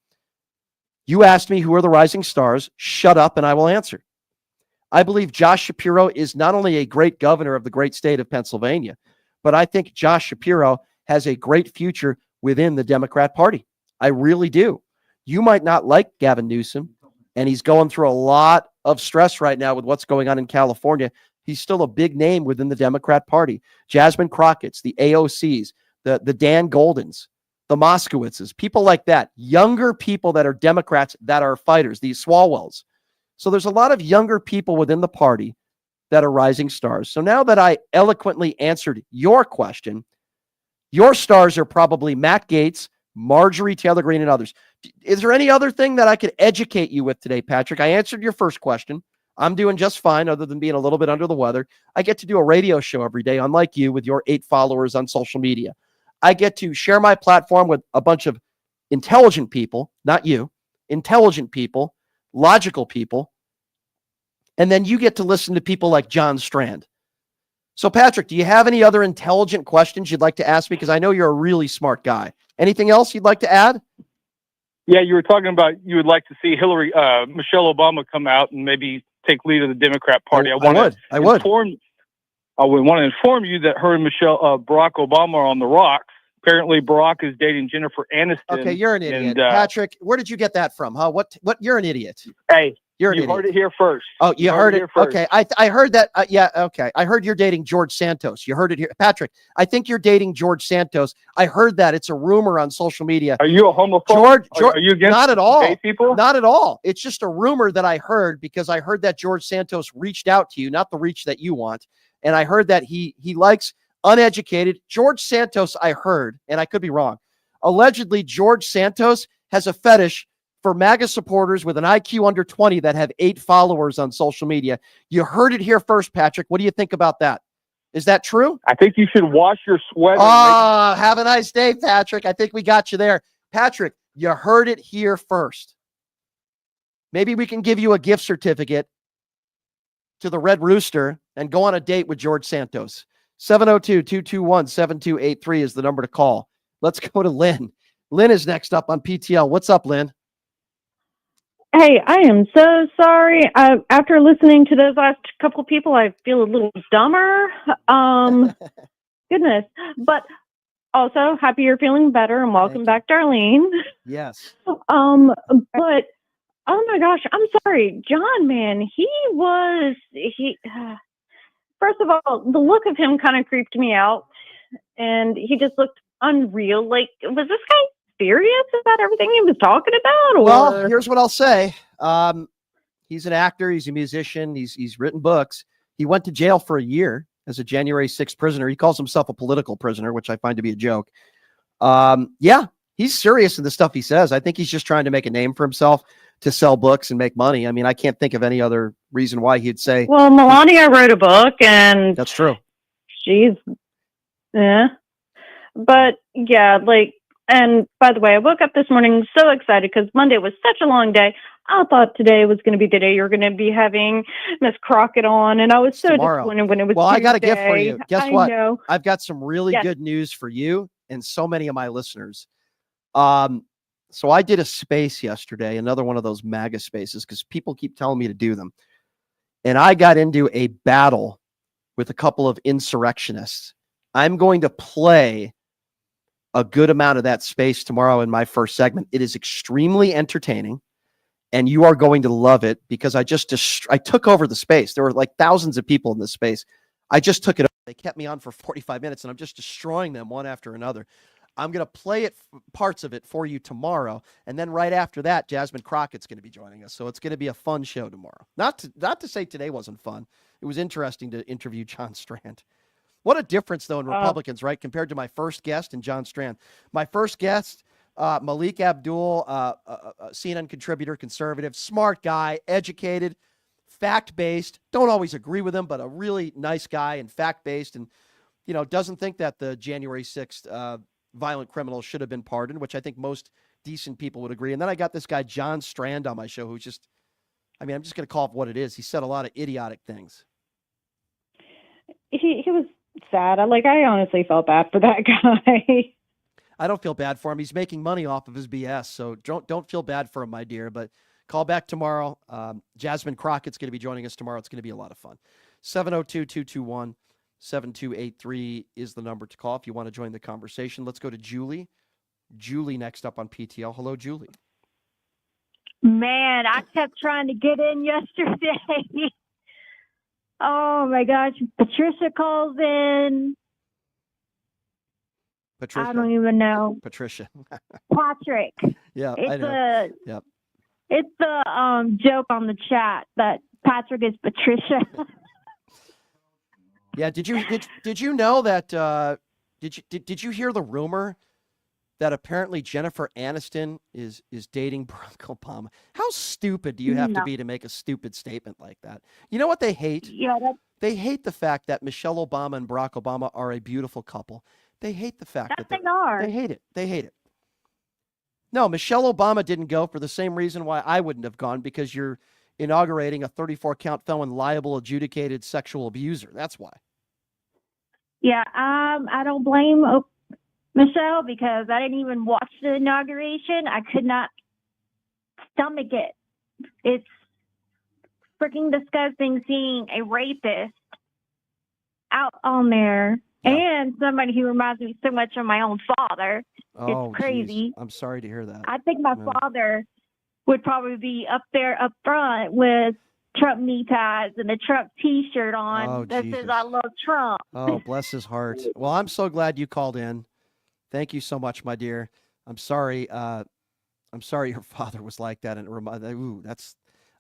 You asked me who are the rising stars. Shut up and I will answer. I believe Josh Shapiro is not only a great governor of the great state of Pennsylvania, but I think Josh Shapiro has a great future within the Democrat Party. I really do. You might not like Gavin Newsom, and he's going through a lot of stress right now with what's going on in California. He's still a big name within the Democrat Party. Jasmine Crockett's, the AOCs, the Dan Goldens, the Moskowitzes, people like that, younger people that are Democrats that are fighters, these Swalwells. So there's a lot of younger people within the party that are rising stars. So now that I eloquently answered your question, your stars are probably Matt Gaetz, Marjorie Taylor Greene, and others. Is there any other thing that I could educate you with today, Patrick? I answered your first question. I'm doing just fine, other than being a little bit under the weather. I get to do a radio show every day, unlike you with your 8 followers on social media. I get to share my platform with a bunch of intelligent people, not you, intelligent people, logical people. And then you get to listen to people like John Strand. So, Patrick, do you have any other intelligent questions you'd like to ask me? Because I know you're a really smart guy. Anything else you'd like to add? Yeah, you were talking about you would like to see Michelle Obama come out and maybe take lead of the Democrat Party. I want to inform you that her and Barack Obama are on the rocks. Apparently, Barack is dating Jennifer Aniston. Okay, you're an idiot, Patrick. Where did you get that from? Huh? What? You're an idiot. Hey, you're an you idiot. heard it here first. Oh, you heard it. Here first. Okay, I heard that. Yeah, okay. I heard you're dating George Santos. You heard it here, Patrick. I think you're dating George Santos. I heard that. It's a rumor on social media. Are you a homophobe? George, are you against not at all. gay people? Not at all. It's just a rumor that I heard because I heard that George Santos reached out to you, not the reach that you want. And I heard that he likes uneducated George Santos. I heard, and I could be wrong. Allegedly, George Santos has a fetish for MAGA supporters with an IQ under 20 that have 8 followers on social media. You heard it here first, Patrick. What do you think about that? Is that true? I think you should wash your sweater. Have a nice day, Patrick. I think we got you there. Patrick, you heard it here first. Maybe we can give you a gift certificate to the Red Rooster and go on a date with George Santos. 702-221-7283 is the number to call. Let's go to Lynn. Lynn is next up on PTL. What's up, Lynn? Hey, I am so sorry. After listening to those last couple of people, I feel a little dumber. Goodness. But also, happy you're feeling better and welcome back, Darlene. Yes. But, oh my gosh, I'm sorry. John, man, first of all, the look of him kind of creeped me out. And he just looked unreal. Like, was this guy serious about everything he was talking about? Or? Well, here's what I'll say. He's an actor. He's a musician. He's written books. He went to jail for a year as a January 6th prisoner. He calls himself a political prisoner, which I find to be a joke. Yeah, he's serious in the stuff he says. I think he's just trying to make a name for himself to sell books and make money. I mean, I can't think of any other reason why he'd say. Well, Melania wrote a book, and that's true. But yeah, like, and by the way, I woke up this morning so excited because Monday was such a long day. I thought today was going to be the day you're going to be having Miss Crockett on, and I was so disappointed when it was. Well, Tuesday. I got a gift for you. Guess what? Know. I've got some really good news for you and so many of my listeners. So I did a space yesterday, another one of those MAGA spaces, because people keep telling me to do them. And I got into a battle with a couple of insurrectionists. I'm going to play a good amount of that space tomorrow in my first segment. It is extremely entertaining, and you are going to love it because I took over the space. There were like thousands of people in this space. I just took it over. They kept me on for 45 minutes, and I'm just destroying them one after another. I'm going to play parts of it for you tomorrow, and then right after that, Jasmine Crockett's going to be joining us. So it's going to be a fun show tomorrow. Not to say today wasn't fun. It was interesting to interview John Strand. What a difference, though, in Republicans, right, compared to my first guest and John Strand. My first guest, Malik Abdul, CNN contributor, conservative, smart guy, educated, fact-based. Don't always agree with him, but a really nice guy and fact-based, and doesn't think that the January 6th violent criminals should have been pardoned, which I think most decent people would agree. And then I got this guy, John Strand, on my show, who's just, I'm just going to call it what it is. He said a lot of idiotic things. He was sad. I honestly felt bad for that guy. I don't feel bad for him. He's making money off of his BS, so don't feel bad for him, my dear. But call back tomorrow. Jasmine Crockett's going to be joining us tomorrow. It's going to be a lot of fun. 702-221-7283 is the number to call if you want to join the conversation. Let's go to Julie. Julie next up on PTL. Hello, Julie. Man, I kept trying to get in yesterday. Oh, my gosh. Patricia calls in. Patricia. I don't even know. Patricia. Patrick. Yeah, it's I know. Yep. It's the joke on the chat that Patrick is Patricia. Yeah, did you know that did you hear the rumor that apparently Jennifer Aniston is dating Barack Obama? How stupid do you have to be to make a stupid statement like that? You know what they hate? Yeah, they hate the fact that Michelle Obama and Barack Obama are a beautiful couple. They hate the fact that they are. They hate it. They hate it. No, Michelle Obama didn't go for the same reason why I wouldn't have gone, because you're inaugurating a 34-count felon, liable, adjudicated sexual abuser. That's why. Yeah, I don't blame Michelle, because I didn't even watch the inauguration. I could not stomach it. It's freaking disgusting seeing a rapist out on there. Yeah. And somebody who reminds me so much of my own father. Oh, it's crazy. Geez. I'm sorry to hear that. I think my father would probably be up there up front with Trump knee ties and a Trump T-shirt on that says "I love Trump." Oh, bless his heart. Well, I'm so glad you called in. Thank you so much, my dear. I'm sorry. I'm sorry your father was like that, and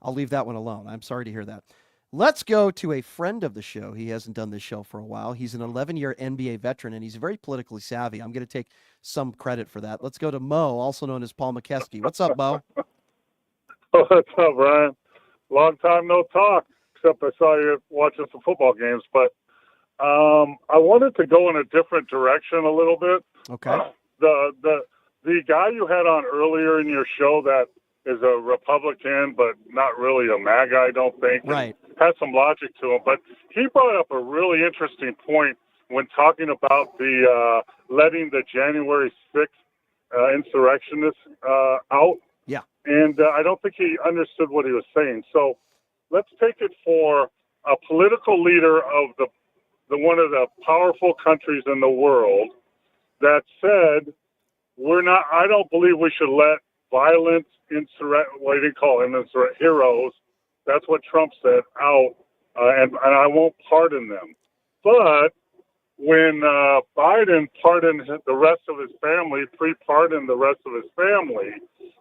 I'll leave that one alone. I'm sorry to hear that. Let's go to a friend of the show. He hasn't done this show for a while. He's an 11-year NBA veteran, and he's very politically savvy. I'm going to take some credit for that. Let's go to Mo, also known as Paul McKeskey. What's up, Mo? Oh, what's up, Brian? Long time no talk, except I saw you watching some football games. But I wanted to go in a different direction a little bit. Okay. The guy you had on earlier in your show that is a Republican, but not really a MAGA, I don't think. Right. Has some logic to him. But he brought up a really interesting point when talking about the letting the January 6th insurrectionists out. Yeah. And I don't think he understood what he was saying. So let's take it for a political leader of the one of the powerful countries in the world that said, I don't believe we should let violent what do you call them, heroes, that's what Trump said, out, and I won't pardon them. But when Biden pardoned the rest of his family, pre-pardoned the rest of his family,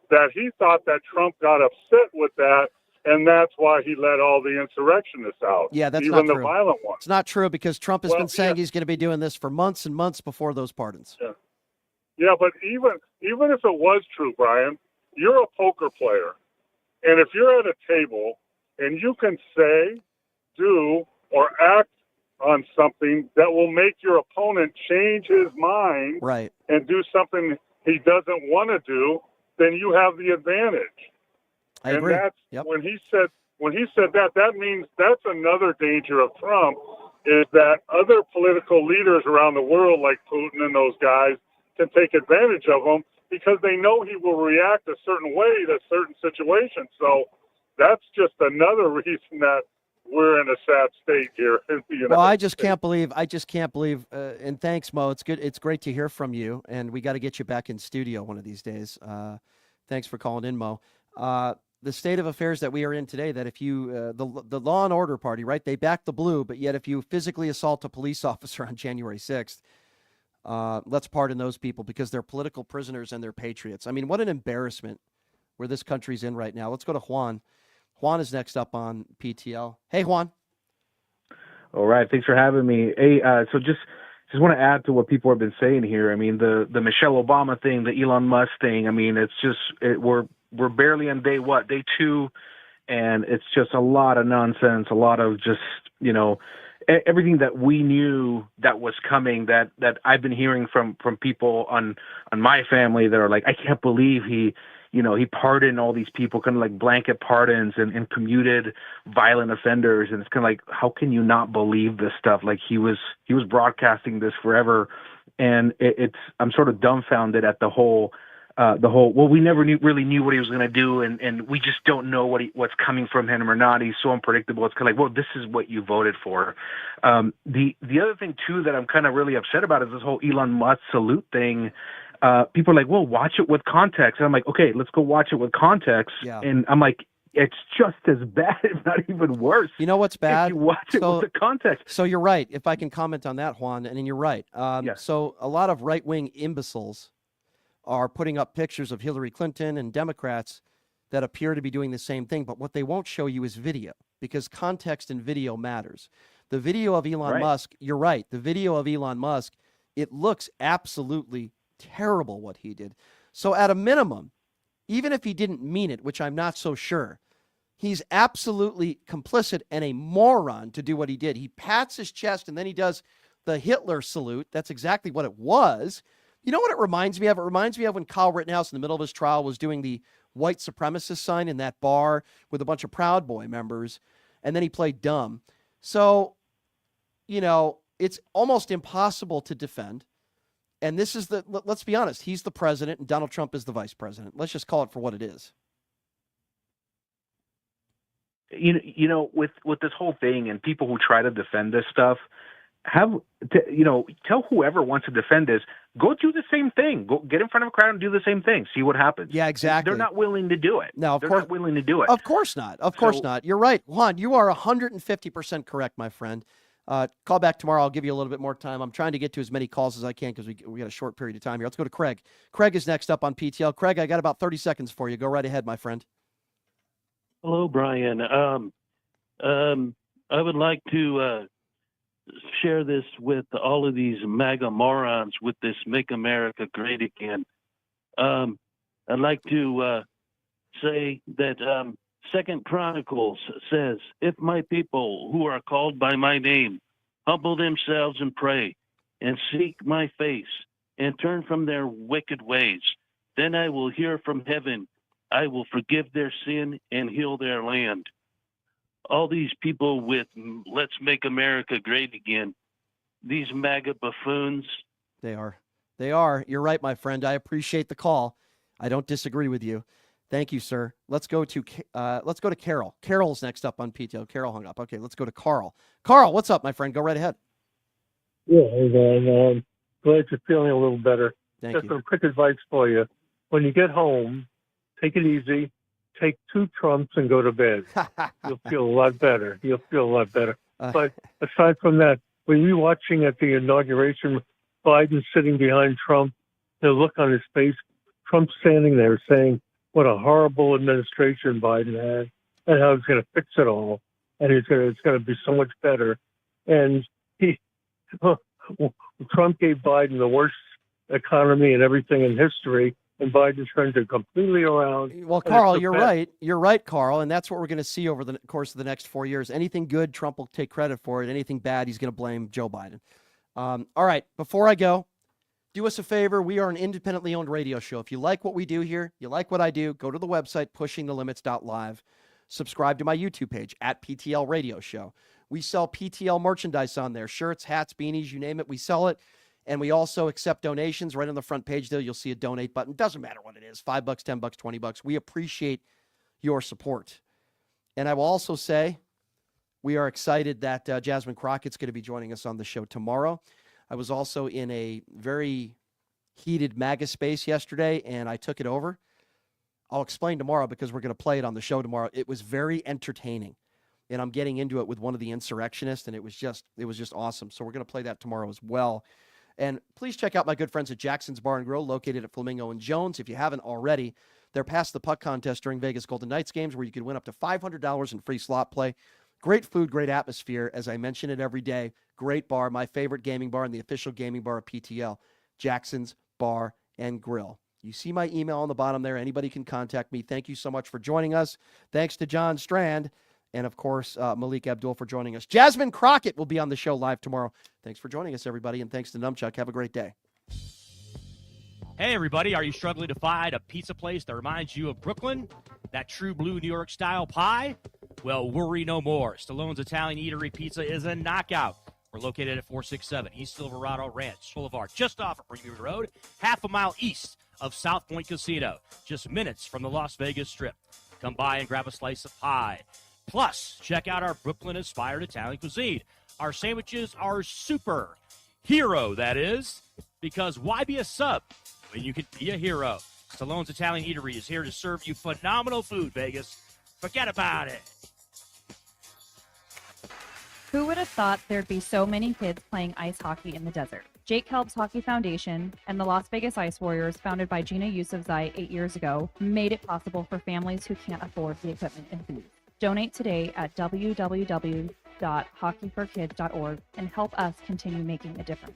that he thought that Trump got upset with that, and that's why he let all the insurrectionists out. Yeah, that's even not the true. Violent ones. It's not true, because Trump has been saying he's going to be doing this for months and months before those pardons. Yeah, but even if it was true, Brian, you're a poker player, and if you're at a table and you can say, do, or act on something that will make your opponent change his mind, right, and do something he doesn't want to do, then you have the advantage. I agree. And that's when he said that means that's another danger of Trump, is that other political leaders around the world, like Putin and those guys, can take advantage of him because they know he will react a certain way to certain situations. So that's just another reason that we're in a sad state here in the United Well, I just States. can't believe, and thanks, Mo. It's great to hear from you, and we got to get you back in studio one of these days. Thanks for calling in, Mo. The state of affairs that we are in today, that if you, the Law and Order Party, right, they back the blue, but yet if you physically assault a police officer on January 6th, let's pardon those people because they're political prisoners and they're patriots. I mean, what an embarrassment where this country's in right now. Let's go to Juan. Juan is next up on PTL. Hey, Juan. All right. Thanks for having me. Hey, so just want to add to what people have been saying here. I mean, the Michelle Obama thing, the Elon Musk thing. I mean, it's just we're barely on day 2, and it's just a lot of nonsense, a lot of just everything that we knew that was coming. That I've been hearing from people on my family that are like, I can't believe he pardoned all these people, kind of like blanket pardons and commuted violent offenders. And it's kind of like, how can you not believe this stuff? Like he was broadcasting this forever. And I'm sort of dumbfounded at the whole, well, we never really knew what he was going to do. And we just don't know what's coming from him or not. He's so unpredictable. It's kind of like, well, this is what you voted for. The other thing too, that I'm kind of really upset about is this whole Elon Musk salute thing. People are like, well, watch it with context. And I'm like, okay, let's go watch it with context. Yeah. And I'm like, it's just as bad, if not even worse. You know what's bad? If you watch it with the context. So you're right. If I can comment on that, Juan, and you're right. So a lot of right-wing imbeciles are putting up pictures of Hillary Clinton and Democrats that appear to be doing the same thing. But what they won't show you is video, because context and video matters. The video of Elon Musk, you're right. The video of Elon Musk, it looks absolutely terrible what he did. So at a minimum, even if he didn't mean it, which I'm not so sure, he's absolutely complicit and a moron to do what he did. He pats his chest and then he does the Hitler salute. That's exactly what it was. You know what it reminds me of? It reminds me of when Kyle Rittenhouse in the middle of his trial was doing the white supremacist sign in that bar with a bunch of Proud Boy members, and then he played dumb. So, it's almost impossible to defend. And this is let's be honest, he's the president and Donald Trump is the vice president. Let's just call it for what it is. With this whole thing and people who try to defend this stuff, tell whoever wants to defend this, go do the same thing. Go get in front of a crowd and do the same thing. See what happens. Yeah, exactly. They're not willing to do it. No, they're not willing to do it. Of course not. Of course not. You're right. Juan, you are 150% correct, my friend. Call back tomorrow. I'll give you a little bit more time. I'm trying to get to as many calls as I can because we got a short period of time here. Let's go to Craig. Craig is next up on PTL. Craig, I got about 30 seconds for you. Go right ahead, my friend. Hello, Brian. I would like to share this with all of these MAGA morons with this Make America Great Again. I'd like to say that Second Chronicles says, if my people who are called by my name humble themselves and pray and seek my face and turn from their wicked ways, then I will hear from heaven. I will forgive their sin and heal their land. All these people with Let's Make America Great Again, these MAGA buffoons. They are. You're right, my friend. I appreciate the call. I don't disagree with you. Thank you, sir. Let's go to Carol. Carol's next up on PTO. Carol hung up. Okay, let's go to Carl. Carl, what's up, my friend? Go right ahead. Yeah, and glad you're feeling a little better. Thank Just you. some quick advice for you. When you get home, take it easy. Take 2 Trumps and go to bed. You'll feel a lot better. But aside from that, when you're watching at the inauguration, Biden sitting behind Trump, the look on his face, Trump standing there saying, what a horrible administration Biden had, and how he's going to fix it all, and it's going to be so much better. And Trump gave Biden the worst economy and everything in history, and Biden turned it completely around. Well, Carl, you're right. You're right, Carl, and that's what we're going to see over the course of the next 4 years. Anything good, Trump will take credit for it. Anything bad, he's going to blame Joe Biden. All right, before I go, do us a favor. We are an independently owned radio show. If you like what we do here, you like what I do, go to the website, pushingthelimits.live. Subscribe to my YouTube page, @PTL Radio Show. We sell PTL merchandise on there, shirts, hats, beanies, you name it. We sell it. And we also accept donations. Right on the front page there, you'll see a donate button. Doesn't matter what it is, $5, $10, $20. We appreciate your support. And I will also say, We are excited that Jasmine Crockett's going to be joining us on the show tomorrow. I was also in a very heated MAGA space yesterday, and I took it over. I'll explain tomorrow because we're going to play it on the show tomorrow. It was very entertaining, and I'm getting into it with one of the insurrectionists, and it was just awesome. So we're going to play that tomorrow as well. And please check out my good friends at Jackson's Bar and Grill, located at Flamingo and Jones. If you haven't already, they're past the puck contest during Vegas Golden Knights games where you can win up to $500 in free slot play. Great food, great atmosphere. As I mention it every day, great bar, my favorite gaming bar and the official gaming bar of PTL, Jackson's Bar and Grill. You see my email on the bottom there. Anybody can contact me. Thank you so much for joining us. Thanks to John Strand and, of course, Malik Abdul for joining us. Jasmine Crockett will be on the show live tomorrow. Thanks for joining us, everybody, and thanks to Numchuck. Have a great day. Hey, everybody. Are you struggling to find a pizza place that reminds you of Brooklyn? That true blue New York-style pie? Well, worry no more. Stallone's Italian Eatery Pizza is a knockout. We're located at 467 East Silverado Ranch Boulevard, just off of Premium Road, half a mile east of South Point Casino, just minutes from the Las Vegas Strip. Come by and grab a slice of pie. Plus, check out our Brooklyn-inspired Italian cuisine. Our sandwiches are super. Hero, that is. Because why be a sub when you can be a hero? Stallone's Italian Eatery is here to serve you phenomenal food, Vegas. Forget about it. Who would have thought there'd be so many kids playing ice hockey in the desert? Jake Helps Hockey Foundation and the Las Vegas Ice Warriors, founded by Gina Yusufzai 8 years ago, made it possible for families who can't afford the equipment and food. Donate today at www.hockeyforkids.org and help us continue making a difference.